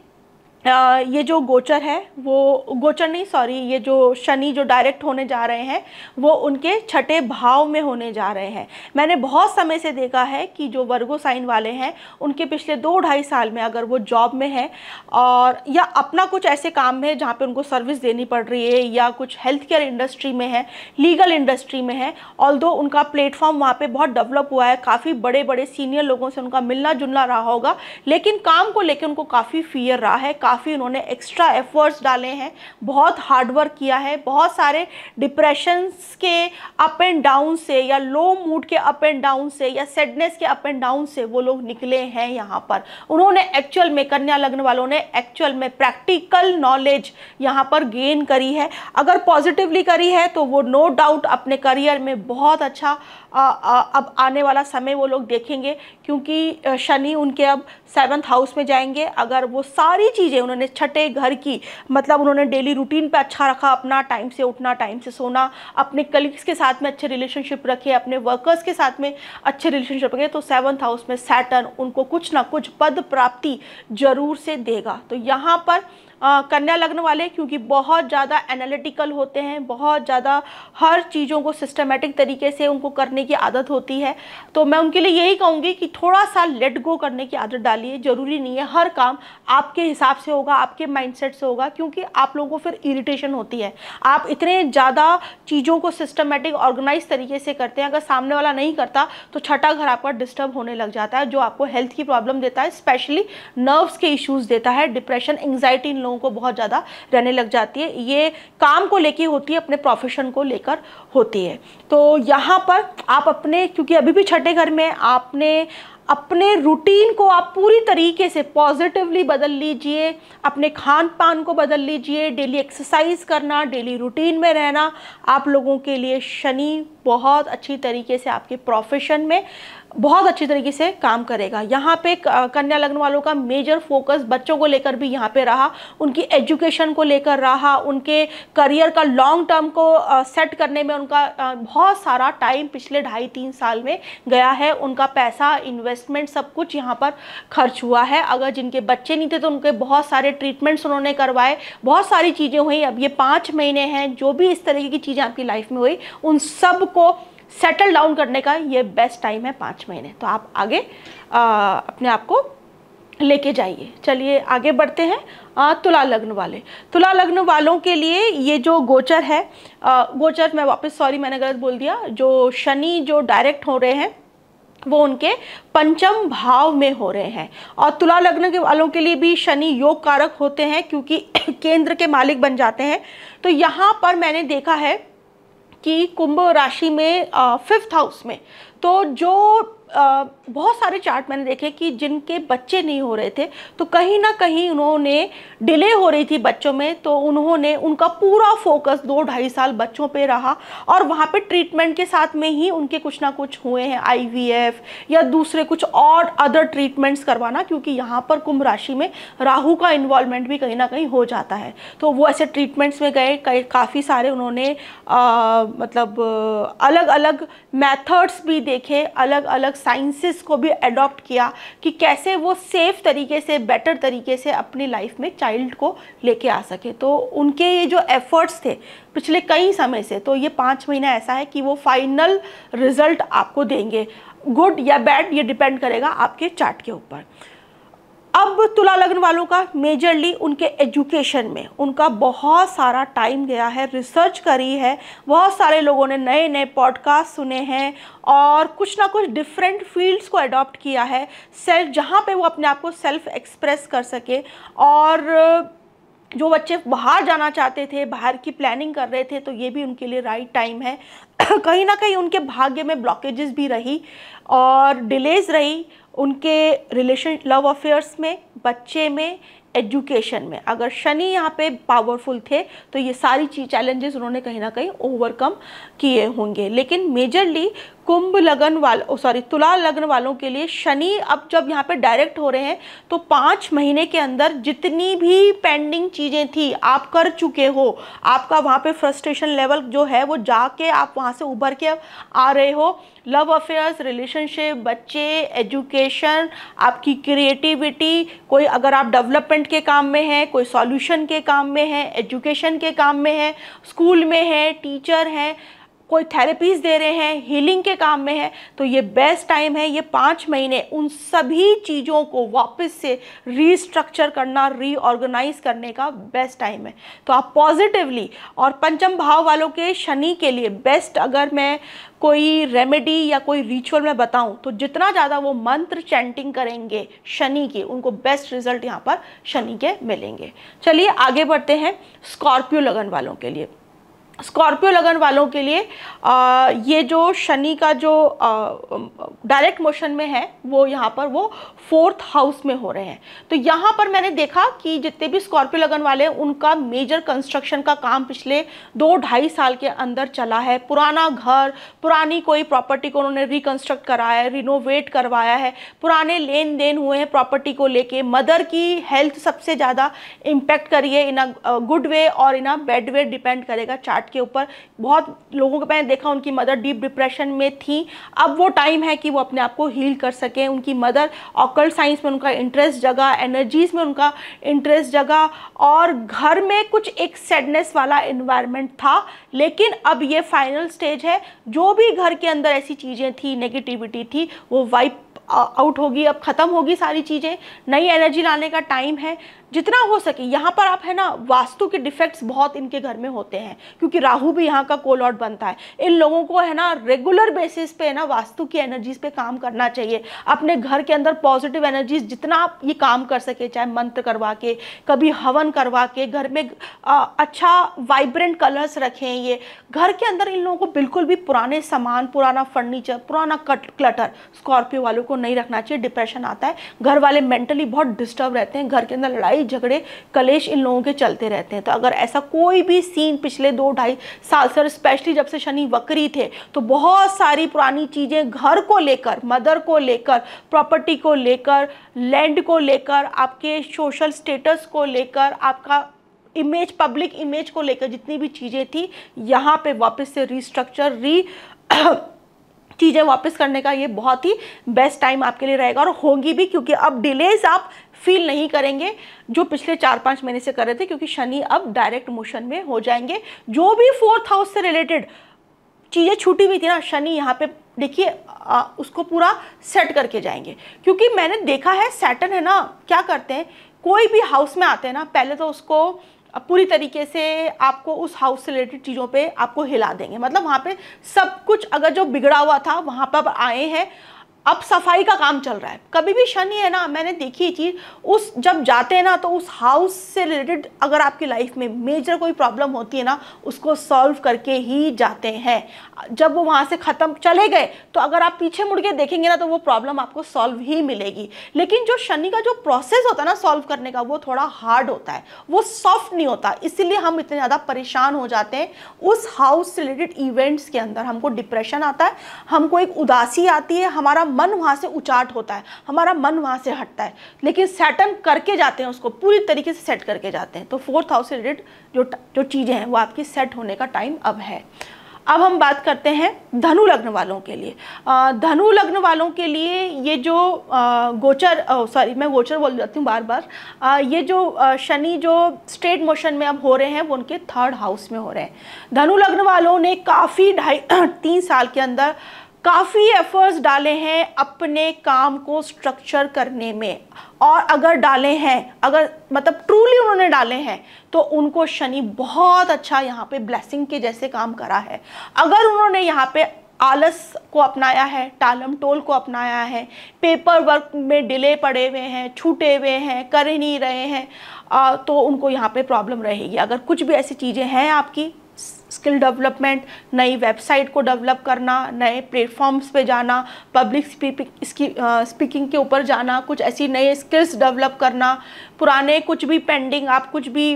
Speaker 1: ये जो गोचर है, वो गोचर नहीं सॉरी, ये जो शनि जो डायरेक्ट होने जा रहे हैं वो उनके छठे भाव में होने जा रहे हैं। मैंने बहुत समय से देखा है कि जो वर्गो साइन वाले हैं उनके पिछले 2-2.5 साल में अगर वो जॉब में है और या अपना कुछ ऐसे काम में है जहाँ पे उनको सर्विस देनी पड़ रही है, या कुछ हेल्थ केयर इंडस्ट्री में है, लीगल इंडस्ट्री में है, ऑल्दो उनका प्लेटफॉर्म वहाँ पर बहुत डेवलप हुआ है, काफ़ी बड़े बड़े सीनियर लोगों से उनका मिलना जुलना रहा होगा, लेकिन काम को लेकर उनको काफ़ी फियर रहा है, काफ़ी उन्होंने एक्स्ट्रा एफर्ट्स डाले हैं, बहुत हार्डवर्क किया है, बहुत सारे डिप्रेशंस के अप एंड डाउन से या लो मूड के अप एंड डाउन से या सैडनेस के अप एंड डाउन से वो लोग निकले हैं। यहाँ पर उन्होंने एक्चुअल में, कन्या लग्न वालों ने एक्चुअल में प्रैक्टिकल नॉलेज यहाँ पर गेन करी है। अगर पॉजिटिवली करी है तो वो नो डाउट अपने करियर में बहुत अच्छा अब आने वाला समय वो लोग देखेंगे, क्योंकि शनि उनके अब 7th हाउस में जाएंगे। अगर वो सारी चीज़ें उन्होंने छठे घर की, मतलब उन्होंने डेली रूटीन पे अच्छा रखा, अपना टाइम से उठना, टाइम से सोना, अपने कलीग्स के साथ में अच्छे रिलेशनशिप रखे, अपने वर्कर्स के साथ में अच्छे रिलेशनशिप रखे, तो 7th हाउस में सैटर्न उनको कुछ ना कुछ पद प्राप्ति जरूर से देगा। तो यहाँ पर कन्या लग्न वाले क्योंकि बहुत ज़्यादा एनालिटिकल होते हैं, बहुत ज़्यादा हर चीज़ों को सिस्टमेटिक तरीके से उनको करने की आदत होती है, तो मैं उनके लिए यही कहूँगी कि थोड़ा सा लेट गो करने की आदत डालिए। ज़रूरी नहीं है हर काम आपके हिसाब से होगा, आपके माइंडसेट से होगा, क्योंकि आप लोगों को फिर इरिटेशन होती है। आप इतने ज़्यादा चीज़ों को सिस्टमेटिक ऑर्गेनाइज तरीके से करते हैं, अगर सामने वाला नहीं करता तो छठा घर आपका डिस्टर्ब होने लग जाता है, जो आपको हेल्थ की प्रॉब्लम देता है, स्पेशली नर्व्स के इश्यूज़ देता है, डिप्रेशन, एंग्जाइटी इन लोगों को बहुत ज़्यादा रहने लग जाती है। ये काम को लेके होती है, अपने प्रोफेशन को लेकर होती है। तो यहाँ पर आप अपने, क्योंकि अभी भी छठे घर में, आपने अपने रूटीन को आप पूरी तरीके से पॉजिटिवली बदल लीजिए, अपने खान पान को बदल लीजिए, डेली एक्सरसाइज करना, डेली रूटीन में रहना आप लोगों के लिए शनि बहुत अच्छी तरीके से आपके प्रोफेशन में बहुत अच्छी तरीके से काम करेगा। यहाँ पे कन्या लग्न वालों का मेजर फोकस बच्चों को लेकर भी यहाँ पे रहा, उनकी एजुकेशन को लेकर रहा, उनके करियर का लॉन्ग टर्म को सेट करने में उनका बहुत सारा टाइम पिछले 2.5-3 साल में गया है। उनका पैसा, इन्वेस्टमेंट सब कुछ यहाँ पर खर्च हुआ है। अगर जिनके बच्चे नहीं थे तो उनके बहुत सारे ट्रीटमेंट्स उन्होंने करवाए, बहुत सारी चीज़ें हुई। अब ये 5 महीने हैं, जो भी इस तरीके की चीज़ें आपकी लाइफ में हुई उन सब को सेटल डाउन करने का ये बेस्ट टाइम है 5 महीने। तो आप आगे अपने आप को लेके जाइए। चलिए आगे बढ़ते हैं। तुला लग्न वाले, तुला लग्न वालों के लिए ये जो गोचर है, गोचर मैं वापस सॉरी मैंने गलत बोल दिया, जो शनि जो डायरेक्ट हो रहे हैं वो उनके पंचम भाव में हो रहे हैं। और तुला लग्न के वालों के लिए भी शनि योग कारक होते हैं क्योंकि केंद्र के मालिक बन जाते हैं। तो यहाँ पर मैंने देखा है कि कुंभ राशि में 5th हाउस में, तो जो बहुत सारे चार्ट मैंने देखे कि जिनके बच्चे नहीं हो रहे थे, तो कहीं ना कहीं उन्होंने डिले हो रही थी बच्चों में, तो उन्होंने उनका पूरा फोकस 2-2.5 साल बच्चों पे रहा और वहाँ पे ट्रीटमेंट के साथ में ही उनके कुछ ना कुछ हुए हैं, IVF या दूसरे कुछ और अदर ट्रीटमेंट्स करवाना, क्योंकि यहाँ पर कुंभ राशि में राहु का इन्वॉल्वमेंट भी कहीं ना कहीं हो जाता है। तो वो ऐसे ट्रीटमेंट्स में गए, काफ़ी सारे उन्होंने मतलब अलग अलग मैथड्स भी देखे, अलग अलग साइंसेस को भी अडॉप्ट किया कि कैसे वो सेफ तरीके से, बेटर तरीके से अपनी लाइफ में चाइल्ड को लेके आ सके। तो उनके ये जो एफर्ट्स थे पिछले कई समय से, तो ये 5 महीना ऐसा है कि वो फाइनल रिजल्ट आपको देंगे, गुड या बैड ये डिपेंड करेगा आपके चार्ट के ऊपर। अब तुला लग्न वालों का मेजरली उनके एजुकेशन में उनका बहुत सारा टाइम गया है, रिसर्च करी है, बहुत सारे लोगों ने नए नए पॉडकास्ट सुने हैं और कुछ ना कुछ डिफरेंट फील्ड्स को अडॉप्ट किया है, सेल्फ जहाँ पे वो अपने आप को सेल्फ एक्सप्रेस कर सके। और जो बच्चे बाहर जाना चाहते थे, बाहर की प्लानिंग कर रहे थे, तो ये भी उनके लिए राइट टाइम है। कहीं ना कहीं उनके भाग्य में ब्लॉकेजेस भी रही और डिलेज रही उनके रिलेशन, लव अफेयर्स में, बच्चे में, एजुकेशन में। अगर शनि यहाँ पे पावरफुल थे तो ये सारी चैलेंजेस उन्होंने कहीं ना कहीं ओवरकम किए होंगे। लेकिन मेजरली कुंभ लग्न वालों तुला लग्न वालों के लिए शनि अब जब यहाँ पे डायरेक्ट हो रहे हैं तो 5 महीने के अंदर जितनी भी पेंडिंग चीज़ें थी आप कर चुके हो, आपका वहाँ पे फ्रस्ट्रेशन लेवल जो है वो जाके आप वहाँ से उभर के आ रहे हो। लव अफेयर्स, रिलेशनशिप, बच्चे, एजुकेशन, आपकी क्रिएटिविटी, कोई अगर आप डेवलपमेंट के काम में हैं, कोई सॉल्यूशन के काम में है, एजुकेशन के काम में है, स्कूल में है, टीचर हैं, कोई थेरेपीज दे रहे हैं, हीलिंग के काम में है, तो ये बेस्ट टाइम है। ये 5 महीने उन सभी चीज़ों को वापस से रीस्ट्रक्चर करना, रीऑर्गेनाइज करने का बेस्ट टाइम है। तो आप पॉजिटिवली, और पंचम भाव वालों के शनि के लिए बेस्ट अगर मैं कोई रेमेडी या कोई रिचुअल में बताऊं तो जितना ज़्यादा वो मंत्र चैंटिंग करेंगे शनि की, उनको बेस्ट रिजल्ट यहाँ पर शनि के मिलेंगे। चलिए आगे बढ़ते हैं स्कॉर्पियो लगन वालों के लिए। स्कॉर्पियो लगन वालों के लिए ये जो शनि का जो डायरेक्ट मोशन में है वो यहाँ पर वो 4th हाउस में हो रहे हैं। तो यहाँ पर मैंने देखा कि जितने भी स्कॉर्पियो लगन वाले हैं उनका मेजर कंस्ट्रक्शन का काम पिछले 2-2.5 साल के अंदर चला है। पुराना घर, पुरानी कोई प्रॉपर्टी को उन्होंने रिकंस्ट्रक्ट कराया है, रिनोवेट करवाया है, पुराने लेन देन हुए हैं प्रॉपर्टी को लेके। मदर की हेल्थ सबसे ज़्यादा इम्पैक्ट करी है, इन अ गुड वे और इन अ बैड वे डिपेंड करेगा चार्ट के ऊपर। बहुत लोगों को मैंने देखा उनकी मदर डीप डिप्रेशन में थी, अब वो टाइम है कि वो अपने आप को हील कर सकें। उनकी मदर ऑकल्ट साइंस में उनका इंटरेस्ट जगा, एनर्जीज में उनका इंटरेस्ट जगा और घर में कुछ एक सैडनेस वाला एनवायरनमेंट था। लेकिन अब ये फाइनल स्टेज है, जो भी घर के अंदर ऐसी चीज़ें थी, नेगेटिविटी थी, वो वाइप आउट होगी, अब ख़त्म होगी सारी चीज़ें, नई एनर्जी लाने का टाइम है। जितना हो सके यहाँ पर आप है ना, वास्तु के डिफेक्ट्स बहुत इनके घर में होते हैं क्योंकि राहु भी यहाँ का कोलॉर्ड बनता है। इन लोगों को है ना रेगुलर बेसिस पे है ना वास्तु की एनर्जीज पे काम करना चाहिए। अपने घर के अंदर पॉजिटिव एनर्जीज जितना आप ये काम कर सके, चाहे मंत्र करवा के, कभी हवन करवा के, घर में अच्छा वाइब्रेंट कलर्स रखें। ये घर के अंदर इन लोगों को बिल्कुल भी पुराने सामान, पुराना फर्नीचर, पुराना क्लटर स्कॉर्पियो वालों को नहीं रखना चाहिए। डिप्रेशन आता है, घर वाले मेंटली बहुत डिस्टर्ब रहते हैं, घर के अंदर लड़ाई झगड़े कलेश इन लोगों के चलते रहते हैं। तो अगर ऐसा कोई भी सीन पिछले 2-2.5 साल से, स्पेशली जब से शनि वक्री थे, तो बहुत सारी पुरानी चीजें घर को लेकर, मदर को लेकर, प्रॉपर्टी को लेकर, लैंड को लेकर, आपके सोशल स्टेटस को लेकर, आपका इमेज, पब्लिक इमेज को लेकर जितनी भी चीजें थी, यहाँ पे वापस से रीस्ट्रक्चर, चीज़ें वापस करने का ये बहुत ही बेस्ट टाइम आपके लिए रहेगा और होंगी भी, क्योंकि अब डिलेज आप फील नहीं करेंगे जो पिछले 4-5 महीने से कर रहे थे, क्योंकि शनि अब डायरेक्ट मोशन में हो जाएंगे। जो भी 4th हाउस से रिलेटेड चीज़ें छूटी हुई थी ना, शनि यहाँ पे देखिए उसको पूरा सेट करके जाएंगे। क्योंकि मैंने देखा है सैटर्न है ना क्या करते हैं, कोई भी हाउस में आते हैं ना, पहले तो उसको पूरी तरीके से आपको उस हाउस से रिलेटेड चीज़ों पे आपको हिला देंगे। मतलब वहाँ पे सब कुछ अगर जो बिगड़ा हुआ था वहाँ पर आए हैं, अब सफाई का काम चल रहा है। कभी भी शनि है ना, मैंने देखी चीज़, उस जब जाते हैं ना तो उस हाउस से रिलेटेड अगर आपकी लाइफ में मेजर कोई प्रॉब्लम होती है ना, उसको सॉल्व करके ही जाते हैं। जब वो वहाँ से ख़त्म चले गए तो अगर आप पीछे मुड़ के देखेंगे ना तो वो प्रॉब्लम आपको सॉल्व ही मिलेगी। लेकिन जो शनि का जो प्रोसेस होता है ना सॉल्व करने का, वो थोड़ा हार्ड होता है, वो सॉफ्ट नहीं होता। इसीलिए हम इतने ज़्यादा परेशान हो जाते हैं। उस हाउस से रिलेटेड इवेंट्स के अंदर हमको डिप्रेशन आता है, हमको एक उदासी आती है, हमारा मन वहाँ से उचाट होता है, हमारा मन वहाँ से हटता है। लेकिन सैटर्न करके जाते हैं, उसको पूरी तरीके से सेट करके जाते हैं। तो 4th हाउस से रिलेटेड जो चीज़ें हैं वो आपकी सेट होने का टाइम अब है। अब हम बात करते हैं धनु लग्न वालों के लिए। धनु लग्न वालों के लिए ये जो गोचर, सॉरी मैं गोचर बोल जाती हूँ बार बार, ये जो शनि जो स्ट्रेट मोशन में अब हो रहे हैं वो उनके 3rd हाउस में हो रहे हैं। धनु लग्न वालों ने काफ़ी 3 साल के अंदर काफ़ी एफर्ट्स डाले हैं अपने काम को स्ट्रक्चर करने में, और अगर डाले हैं, अगर मतलब ट्रूली उन्होंने डाले हैं, तो उनको शनि बहुत अच्छा यहाँ पे ब्लेसिंग के जैसे काम करा है। अगर उन्होंने यहाँ पे आलस को अपनाया है, टालम टोल को अपनाया है, पेपर वर्क में डिले पड़े हुए हैं, छूटे हुए हैं, कर ही नहीं रहे हैं, तो उनको यहाँ पे प्रॉब्लम रहेगी। अगर कुछ भी ऐसी चीज़ें हैं आपकी, स्किल डेवलपमेंट, नई वेबसाइट को डेवलप करना, नए प्लेटफॉर्म्स पे जाना, पब्लिक स्पीकिंग के ऊपर जाना, कुछ ऐसी नए स्किल्स डेवलप करना, पुराने कुछ भी पेंडिंग, आप कुछ भी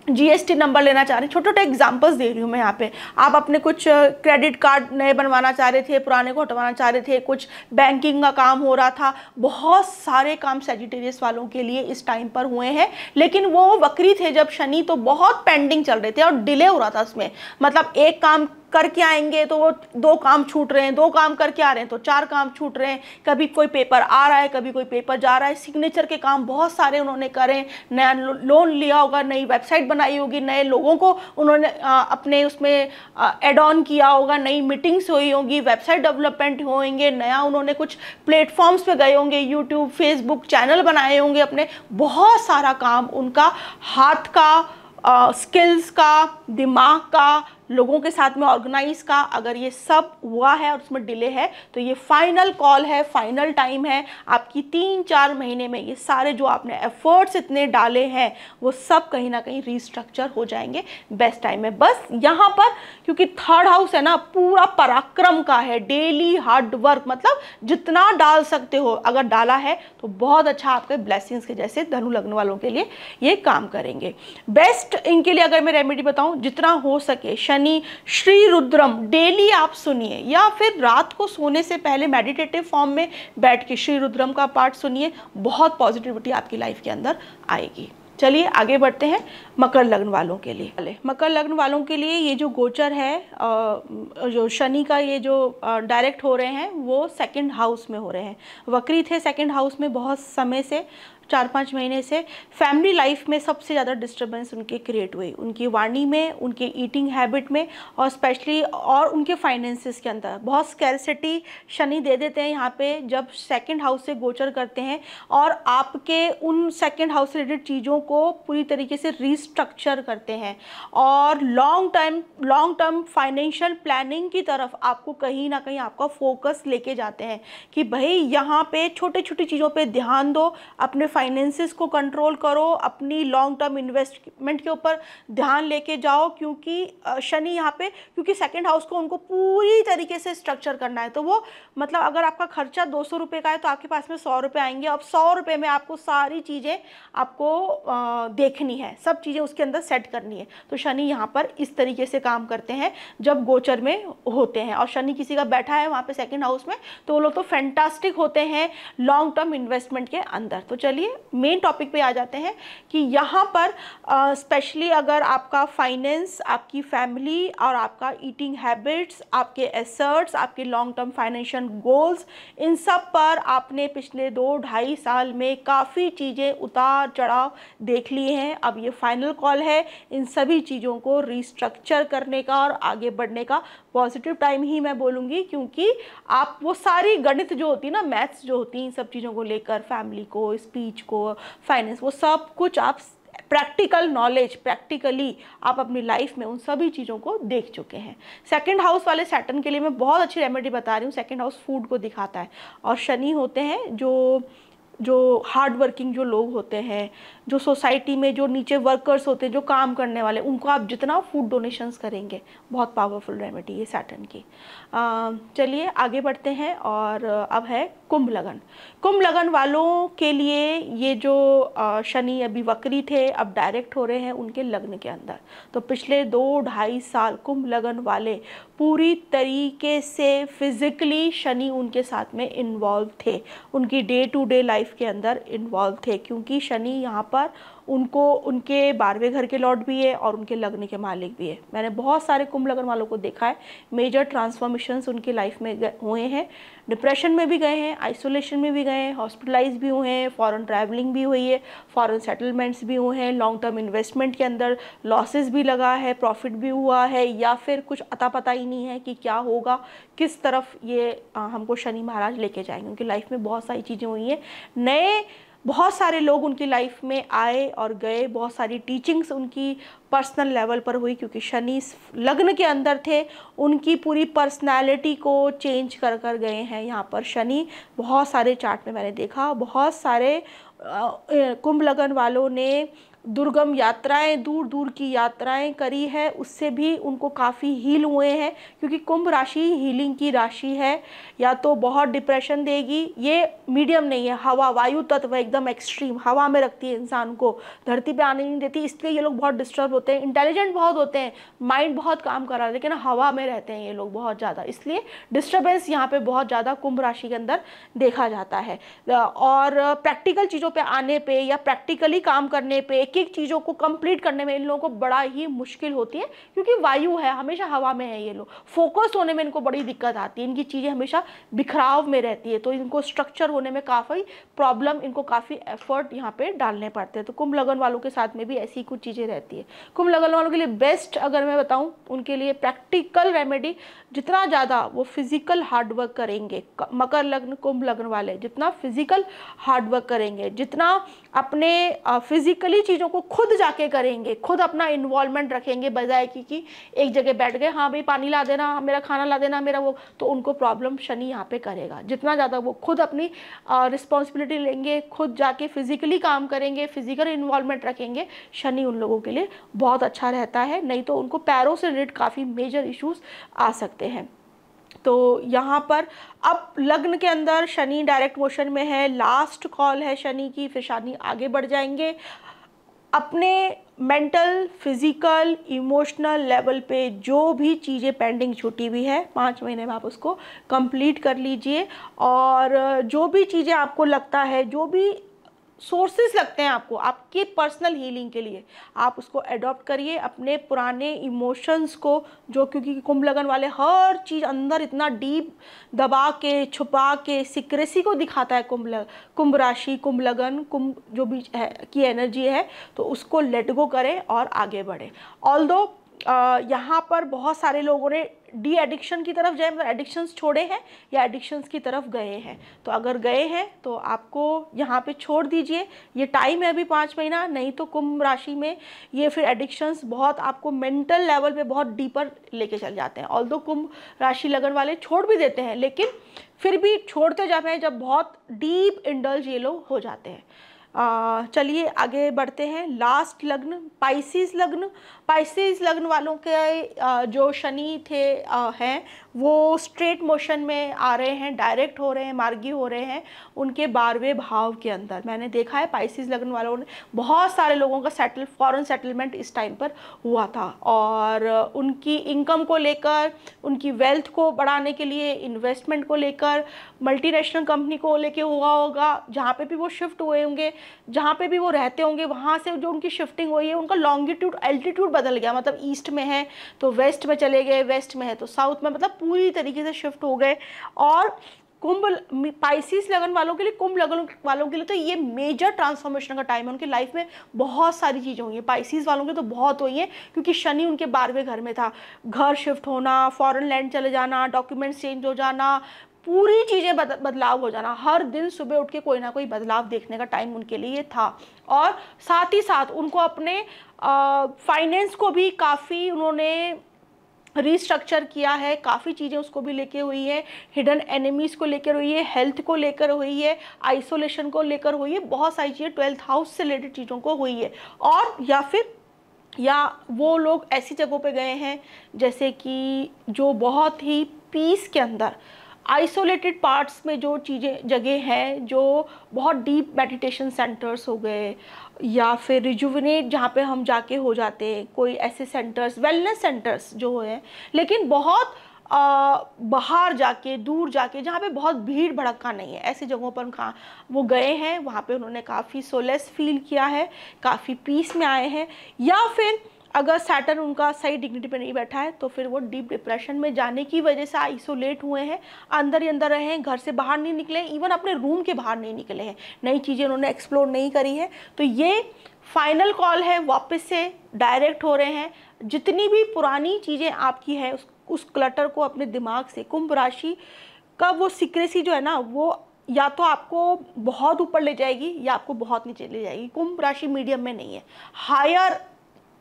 Speaker 1: जीएसटी नंबर लेना चाह रहे हैं, छोटे छोटे एग्जांपल्स दे रही हूँ मैं यहाँ पे, आप अपने कुछ क्रेडिट कार्ड नए बनवाना चाह रहे थे, पुराने को हटवाना चाह रहे थे, कुछ बैंकिंग का काम हो रहा था, बहुत सारे काम सैजिटेरियस वालों के लिए इस टाइम पर हुए हैं। लेकिन वो वक्री थे जब शनि, तो बहुत पेंडिंग चल रहे थे और डिले हो रहा था उसमें। मतलब एक काम करके आएंगे तो वो 2 काम छूट रहे हैं, 2 काम करके आ रहे हैं तो 4 काम छूट रहे हैं, कभी कोई पेपर आ रहा है, कभी कोई पेपर जा रहा है। सिग्नेचर के काम बहुत सारे उन्होंने करे, नया लोन लिया होगा, नई वेबसाइट बनाई होगी, नए लोगों को उन्होंने अपने उसमें एड ऑन किया होगा, नई मीटिंग्स हुई होंगी, वेबसाइट डेवलपमेंट होंगे, नया उन्होंने कुछ प्लेटफॉर्म्स पे गए होंगे, यूट्यूब फेसबुक चैनल बनाए होंगे अपने, बहुत सारा काम उनका हाथ का, स्किल्स का, दिमाग का, लोगों के साथ में ऑर्गेनाइज का, अगर ये सब हुआ है और उसमें डिले है तो ये फाइनल कॉल है, फाइनल टाइम है आपकी। 3-4 महीने में ये सारे जो आपने एफर्ट्स इतने डाले हैं वो सब कहीं ना कहीं रिस्ट्रक्चर हो जाएंगे, बेस्ट टाइम है। बस यहाँ पर क्योंकि 3rd हाउस है ना, पूरा पराक्रम का है, डेली हार्ड वर्क, मतलब जितना डाल सकते हो अगर डाला है तो बहुत अच्छा आपके ब्लेसिंग्स के जैसे धनु लग्न वालों के लिए ये काम करेंगे। बेस्ट इनके लिए अगर मैं रेमेडी बताऊं, जितना हो सके शनि श्री रुद्रम डेली आप सुनिए, या फिर रात को सोने से पहले मेडिटेटिव फॉर्म में बैठ के श्री रुद्रम का पाठ सुनिए, बहुत पॉजिटिविटी आपकी लाइफ के अंदर आएगी। चलिए आगे बढ़ते हैं मकर लग्न वालों के लिए। मकर लग्न वालों के लिए ये जो गोचर है, जो शनि का ये जो डायरेक्ट हो रहे हैं वो 2nd हाउस में हो रहे हैं। वक्री थे 2nd हाउस में बहुत समय से, 4-5 महीने से। फैमिली लाइफ में सबसे ज़्यादा डिस्टर्बेंस उनके क्रिएट हुई, उनकी वाणी में, उनके ईटिंग हैबिट में, और स्पेशली और उनके फाइनेंसेस के अंदर बहुत स्कैरसिटी शनि दे देते हैं यहाँ पे जब 2nd हाउस से गोचर करते हैं, और आपके उन 2nd हाउस से रिलेटेड चीज़ों को पूरी तरीके से रीस्ट्रक्चर करते हैं, और लॉन्ग टर्म फाइनेंशियल प्लानिंग की तरफ आपको कहीं ना कहीं आपका फोकस लेके जाते हैं कि भाई यहाँ पे छोटी छोटी चीज़ों पे ध्यान दो, अपने फाइनेंसेस को कंट्रोल करो, अपनी लॉन्ग टर्म इन्वेस्टमेंट के ऊपर ध्यान लेके जाओ, क्योंकि शनि यहाँ पे, क्योंकि 2nd हाउस को उनको पूरी तरीके से स्ट्रक्चर करना है। तो वो मतलब अगर आपका खर्चा 200 रुपये का है तो आपके पास में 100 रुपये आएंगे। अब 100 रुपये में आपको सारी चीज़ें आपको देखनी है, सब चीज़ें उसके अंदर सेट करनी है। तो शनि यहाँ पर इस तरीके से काम करते हैं जब गोचर में होते हैं, और शनि किसी का बैठा है वहाँ पे 2nd हाउस में, तो वो लोग तो फैंटास्टिक होते हैं लॉन्ग टर्म इन्वेस्टमेंट के अंदर। तो चलिए चलिए मेन टॉपिक पे आ जाते हैं कि यहाँ पर स्पेशली अगर आपका फाइनेंस, आपकी फैमिली और आपका ईटिंग हैबिट्स, आपके एसेट्स, आपके लॉन्ग टर्म फाइनेंशियल गोल्स, इन सब पर आपने पिछले 2-2.5 साल में काफ़ी चीज़ें उतार चढ़ाव देख लिए हैं। अब ये फाइनल कॉल है इन सभी चीज़ों को रिस्ट्रक्चर करने का और आगे बढ़ने का। पॉजिटिव टाइम ही मैं बोलूँगी, क्योंकि आप वो सारी गणित जो होती है ना, मैथ्स जो होती है इन सब चीज़ों को लेकर, फैमिली को, स्पीच को, फाइनेंस, वो सब कुछ आप प्रैक्टिकल नॉलेज, प्रैक्टिकली आप अपनी लाइफ में उन सभी चीज़ों को देख चुके हैं। सेकंड हाउस वाले सैटर्न के लिए मैं बहुत अच्छी रेमेडी बता रही हूँ। सेकंड हाउस फूड को दिखाता है, और शनि होते हैं जो हार्ड वर्किंग जो लोग होते हैं, जो सोसाइटी में जो नीचे वर्कर्स होते हैं, जो काम करने वाले, उनको आप जितना फूड डोनेशंस करेंगे, बहुत पावरफुल रेमेडी ये सैटर्न की। चलिए आगे बढ़ते हैं, और अब है कुंभ लगन। कुंभ लगन वालों के लिए ये जो शनि अभी वक्री थे, अब डायरेक्ट हो रहे हैं उनके लग्न के अंदर। तो पिछले 2-2.5 साल कुंभ लगन वाले पूरी तरीके से फिजिकली शनि उनके साथ में इन्वॉल्व थे, उनकी डे टू डे लाइफ के अंदर इन्वॉल्व थे, क्योंकि शनि यहाँ पर उनको उनके 12वें घर के लॉर्ड भी है और उनके लग्न के मालिक भी है। मैंने बहुत सारे कुंभ लगन वालों को देखा है, मेजर ट्रांसफॉर्मेशंस उनकी लाइफ में हुए हैं, डिप्रेशन में भी गए हैं, आइसोलेशन में भी गए हैं, हॉस्पिटलाइज भी हुए हैं, फॉरेन ट्रैवलिंग भी हुई है, फॉरेन सेटलमेंट्स भी हुए हैं, लॉन्ग टर्म इन्वेस्टमेंट के अंदर लॉसेस भी लगा है, प्रॉफिट भी हुआ है, या फिर कुछ अता पता ही नहीं है कि क्या होगा, किस तरफ ये हमको शनि महाराज लेके जाएंगे। उनकी लाइफ में बहुत सारी चीज़ें हुई हैं, बहुत सारे लोग उनकी लाइफ में आए और गए, बहुत सारी टीचिंग्स उनकी पर्सनल लेवल पर हुई, क्योंकि शनि लग्न के अंदर थे, उनकी पूरी पर्सनालिटी को चेंज कर कर गए हैं यहाँ पर शनि। बहुत सारे चार्ट में मैंने देखा, बहुत सारे कुंभ लगन वालों ने दुर्गम यात्राएं, दूर दूर की यात्राएं करी है, उससे भी उनको काफ़ी हील हुए हैं, क्योंकि कुंभ राशि हीलिंग की राशि है। या तो बहुत डिप्रेशन देगी, ये मीडियम नहीं है, हवा, वायु तत्व एकदम एक्सट्रीम, हवा में रखती है इंसान को, धरती पे आने नहीं देती, इसलिए ये लोग बहुत डिस्टर्ब होते हैं। इंटेलिजेंट बहुत होते हैं, माइंड बहुत काम कर रहा है, लेकिन हवा में रहते हैं ये लोग बहुत ज़्यादा, इसलिए डिस्टर्बेंस यहाँ पे बहुत ज़्यादा कुंभ राशि के अंदर देखा जाता है। और प्रैक्टिकल चीज़ों पर आने पर या प्रैक्टिकली काम करने पर, एक चीज़ों को कंप्लीट करने में इन लोगों को बड़ा ही मुश्किल होती है, क्योंकि वायु है, हमेशा हवा में है ये लोग, फोकस होने में इनको बड़ी दिक्कत आती है, इनकी चीज़ें हमेशा बिखराव में रहती है, तो इनको स्ट्रक्चर होने में काफ़ी प्रॉब्लम, इनको काफ़ी एफर्ट यहाँ पे डालने पड़ते हैं। तो कुंभ लगन वालों के साथ में भी ऐसी कुछ चीज़ें रहती है। कुंभ लगन वालों के लिए बेस्ट अगर मैं बताऊँ, उनके लिए प्रैक्टिकल रेमेडी, जितना ज़्यादा वो फिजिकल हार्डवर्क करेंगे, मकर लग्न कुंभ लगन वाले जितना फिजिकल हार्डवर्क करेंगे, जितना अपने फिजिकली चीज़ों को खुद जाके करेंगे, खुद अपना इन्वॉल्वमेंट रखेंगे, बजाय कि एक जगह बैठ गए, हाँ भाई पानी ला देना, मेरा खाना ला देना, मेरा वो, तो उनको प्रॉब्लम शनि यहाँ पे करेगा। जितना ज़्यादा वो खुद अपनी रिस्पॉन्सिबिलिटी लेंगे, खुद जाके फिजिकली काम करेंगे, फिजिकल इन्वॉल्वमेंट रखेंगे, शनि उन लोगों के लिए बहुत अच्छा रहता है, नहीं तो उनको पैरों से रिलेटेड काफ़ी मेजर इश्यूज आ सकते हैं। तो यहाँ पर अब लग्न के अंदर शनि डायरेक्ट मोशन में है, लास्ट कॉल है शनि की, फिर शनि आगे बढ़ जाएंगे। अपने मेंटल, फिजिकल, इमोशनल लेवल पे जो भी चीज़ें पेंडिंग छूटी हुई है 5 महीने में आप उसको कंप्लीट कर लीजिए। और जो भी चीज़ें आपको लगता है, जो भी सोर्सेस लगते हैं आपको आपके पर्सनल हीलिंग के लिए, आप उसको अडॉप्ट करिए। अपने पुराने इमोशंस को, जो क्योंकि कुंभ लगन वाले हर चीज़ अंदर इतना डीप दबा के, छुपा के, सीक्रेसी को दिखाता है कुंभ राशि, कुंभ लगन, कुंभ जो भी है की एनर्जी है, तो उसको लेट गो करें और आगे बढ़े। ऑल्दो यहाँ पर बहुत सारे लोगों ने डी एडिक्शन की तरफ जाए, मतलब एडिक्शंस छोड़े हैं या एडिक्शंस की तरफ गए हैं, तो अगर गए हैं तो आपको यहाँ पे छोड़ दीजिए, ये टाइम है अभी 5 महीना, नहीं तो कुंभ राशि में ये फिर एडिक्शंस बहुत आपको मेंटल लेवल पे बहुत डीपर लेके चल जाते हैं। ऑल्दो कुंभ राशि लगन वाले छोड़ भी देते हैं, लेकिन फिर भी छोड़ते जब हैं जब बहुत डीप इंडल्ज ये लोग हो जाते हैं। चलिए आगे बढ़ते हैं। लास्ट लग्न पाइसेस लग्न। पाइसेस लग्न वालों के जो शनि थे हैं वो स्ट्रेट मोशन में आ रहे हैं, डायरेक्ट हो रहे हैं, मार्गी हो रहे हैं उनके 12वें भाव के अंदर। मैंने देखा है पाइसेस लग्न वालों ने बहुत सारे लोगों का फॉरेन सेटलमेंट इस टाइम पर हुआ था, और उनकी इनकम को लेकर, उनकी वेल्थ को बढ़ाने के लिए, इन्वेस्टमेंट को लेकर, मल्टीनेशनल कंपनी को लेके हुआ होगा, जहाँ पे भी वो शिफ्ट हुए होंगे जहाँ पे भी वो रहते होंगे वहाँ से जो उनकी शिफ्टिंग हुई है, उनका लॉन्गिट्यूड एल्टीट्यूड बदल गया, मतलब ईस्ट में है तो वेस्ट में चले गए, वेस्ट में है तो साउथ में, मतलब पूरी तरीके से शिफ्ट हो गए। और कुंभ पाइसिस लगन वालों के लिए, कुंभ लगन वालों के लिए तो ये मेजर ट्रांसफॉर्मेशन का टाइम है। उनकी लाइफ में बहुत सारी चीज़ें हुई हैं, पाइसिस वालों के तो बहुत हुई हैं, क्योंकि शनि उनके 12वें घर में था। घर शिफ्ट होना, फॉरेन लैंड चले जाना, डॉक्यूमेंट्स चेंज हो जाना, पूरी चीज़ें बदलाव हो जाना, हर दिन सुबह उठ के कोई ना कोई बदलाव देखने का टाइम उनके लिए था। और साथ ही साथ उनको अपने फाइनेंस को भी काफ़ी उन्होंने रीस्ट्रक्चर किया है, काफ़ी चीज़ें उसको भी लेके हुई है, हिडन एनिमीज़ को लेकर हुई है, हेल्थ को लेकर हुई है, आइसोलेशन को लेकर हुई है, बहुत सारी चीज़ें 12th हाउस से रिलेटेड चीज़ों को हुई है। और या वो लोग ऐसी जगहों पे गए हैं जैसे कि जो बहुत ही पीस के अंदर आइसोलेटेड पार्ट्स में जो चीज़ें जगह हैं, जो बहुत डीप मेडिटेशन सेंटर्स हो गए, या फिर रिजुविनेट जहाँ पे हम जाके हो जाते हैं, कोई ऐसे सेंटर्स, वेलनेस सेंटर्स जो हैं, लेकिन बहुत बाहर जाके, दूर जाके, जहाँ पे बहुत भीड़ भड़का नहीं है, ऐसी जगहों पर वो गए हैं। वहाँ पे उन्होंने काफ़ी सोलेस फील किया है, काफ़ी पीस में आए हैं। या फिर अगर सैटर्न उनका सही डिग्निटी पे नहीं बैठा है तो फिर वो डीप डिप्रेशन में जाने की वजह से आइसोलेट हुए हैं, अंदर ही अंदर रहे हैं, घर से बाहर नहीं निकले, इवन अपने रूम के बाहर नहीं निकले हैं, नई चीज़ें उन्होंने एक्सप्लोर नहीं करी है। तो ये फाइनल कॉल है, वापस से डायरेक्ट हो रहे हैं। जितनी भी पुरानी चीज़ें आपकी है उस क्लटर को अपने दिमाग से, कुंभ राशि का वो सीक्रेसी जो है ना, वो या तो आपको बहुत ऊपर ले जाएगी या आपको बहुत नीचे ले जाएगी। कुंभ राशि मीडियम में नहीं है, हायर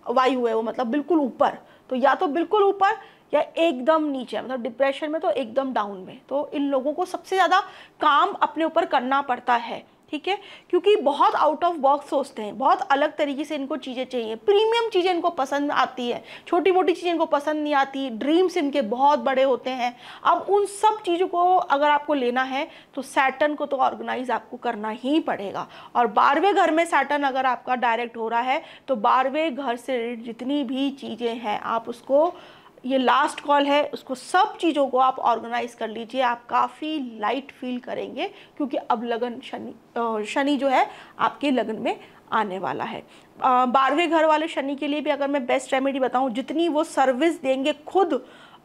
Speaker 1: वायु है वो, मतलब बिल्कुल ऊपर, तो या तो बिल्कुल ऊपर या एकदम नीचे, मतलब डिप्रेशन में तो एकदम डाउन में। तो इन लोगों को सबसे ज़्यादा काम अपने ऊपर करना पड़ता है, ठीक है, क्योंकि बहुत आउट ऑफ बॉक्स सोचते हैं, बहुत अलग तरीके से इनको चीज़ें चाहिए, प्रीमियम चीज़ें इनको पसंद आती है, छोटी मोटी चीज़ें इनको पसंद नहीं आती, ड्रीम्स इनके बहुत बड़े होते हैं। अब उन सब चीज़ों को अगर आपको लेना है तो सैटर्न को तो ऑर्गेनाइज आपको करना ही पड़ेगा। और 12वें घर में सैटर्न अगर आपका डायरेक्ट हो रहा है तो 12वें घर से जितनी भी चीज़ें हैं आप उसको, ये लास्ट कॉल है, उसको सब चीज़ों को आप ऑर्गेनाइज कर लीजिए, आप काफ़ी लाइट फील करेंगे, क्योंकि अब लगन शनि जो है आपके लगन में आने वाला है। 12वें घर वाले शनि के लिए भी अगर मैं बेस्ट रेमेडी बताऊं, जितनी वो सर्विस देंगे खुद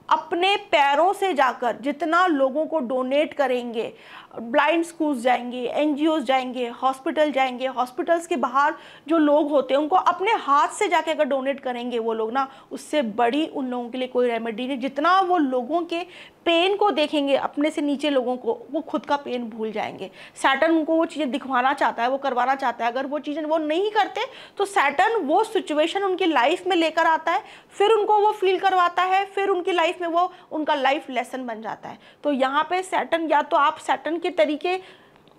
Speaker 1: अपने पैरों से जाकर, जितना लोगों को डोनेट करेंगे, ब्लाइंड स्कूल्स जाएंगे, एनजीओज जाएंगे, हॉस्पिटल जाएंगे, हॉस्पिटल्स के बाहर जो लोग होते हैं उनको अपने हाथ से जाके अगर डोनेट करेंगे वो लोग ना, उससे बड़ी उन लोगों के लिए कोई रेमेडी नहीं। जितना वो लोगों के पेन को देखेंगे, अपने से नीचे लोगों को, वो खुद का पेन भूल जाएंगे। सैटर्न उनको वो चीज़ें दिखवाना चाहता है, वो करवाना चाहता है, अगर वो चीज़ें वो नहीं करते तो सैटर्न वो सिचुएशन उनकी लाइफ में लेकर आता है, फिर उनको वो फील करवाता है, फिर उनकी लाइफ में वो उनका लाइफ लेसन बन जाता है। तो यहाँ पे सैटर्न, या तो आप सैटर्न के तरीके,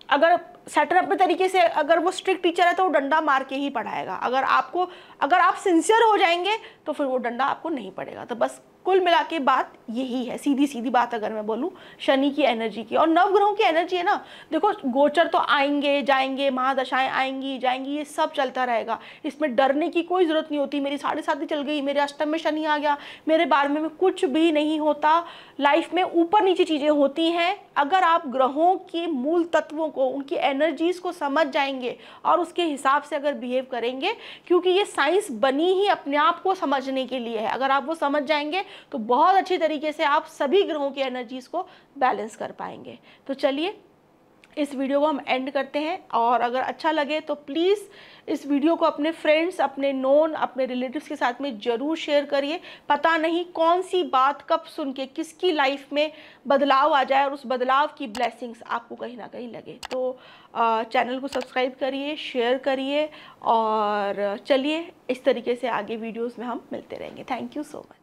Speaker 1: अगर सैटर्न अपने तरीके से, अगर वो स्ट्रिक्ट टीचर है तो वो डंडा मार के ही पढ़ाएगा, अगर आप सिंसियर हो जाएंगे तो फिर वो डंडा आपको नहीं पड़ेगा। तो बस कुल मिला के बात यही है, सीधी सीधी बात अगर मैं बोलूँ शनि की एनर्जी की। और नवग्रहों की एनर्जी है ना, देखो गोचर तो आएंगे जाएंगे, महादशाएं आएंगी जाएंगी, ये सब चलता रहेगा, इसमें डरने की कोई ज़रूरत नहीं होती। मेरी 7.5 चल गई, मेरे अष्टम में शनि आ गया, मेरे 12वें में कुछ भी नहीं होता। लाइफ में ऊपर नीचे चीज़ें होती हैं, अगर आप ग्रहों के मूल तत्वों को, उनकी एनर्जीज को समझ जाएंगे और उसके हिसाब से अगर बिहेव करेंगे, क्योंकि ये साइंस बनी ही अपने आप को समझने के लिए है, अगर आप वो समझ जाएंगे तो बहुत अच्छी तरीके से आप सभी ग्रहों की एनर्जीज को बैलेंस कर पाएंगे। तो चलिए इस वीडियो को हम एंड करते हैं, और अगर अच्छा लगे तो प्लीज़ इस वीडियो को अपने फ्रेंड्स, अपने नोन, अपने रिलेटिव्स के साथ में ज़रूर शेयर करिए। पता नहीं कौन सी बात कब सुन के किसकी लाइफ में बदलाव आ जाए और उस बदलाव की ब्लेसिंग्स आपको कहीं ना कहीं लगे। तो चैनल को सब्सक्राइब करिए, शेयर करिए, और चलिए इस तरीके से आगे वीडियोज़ में हम मिलते रहेंगे। Thank you so much.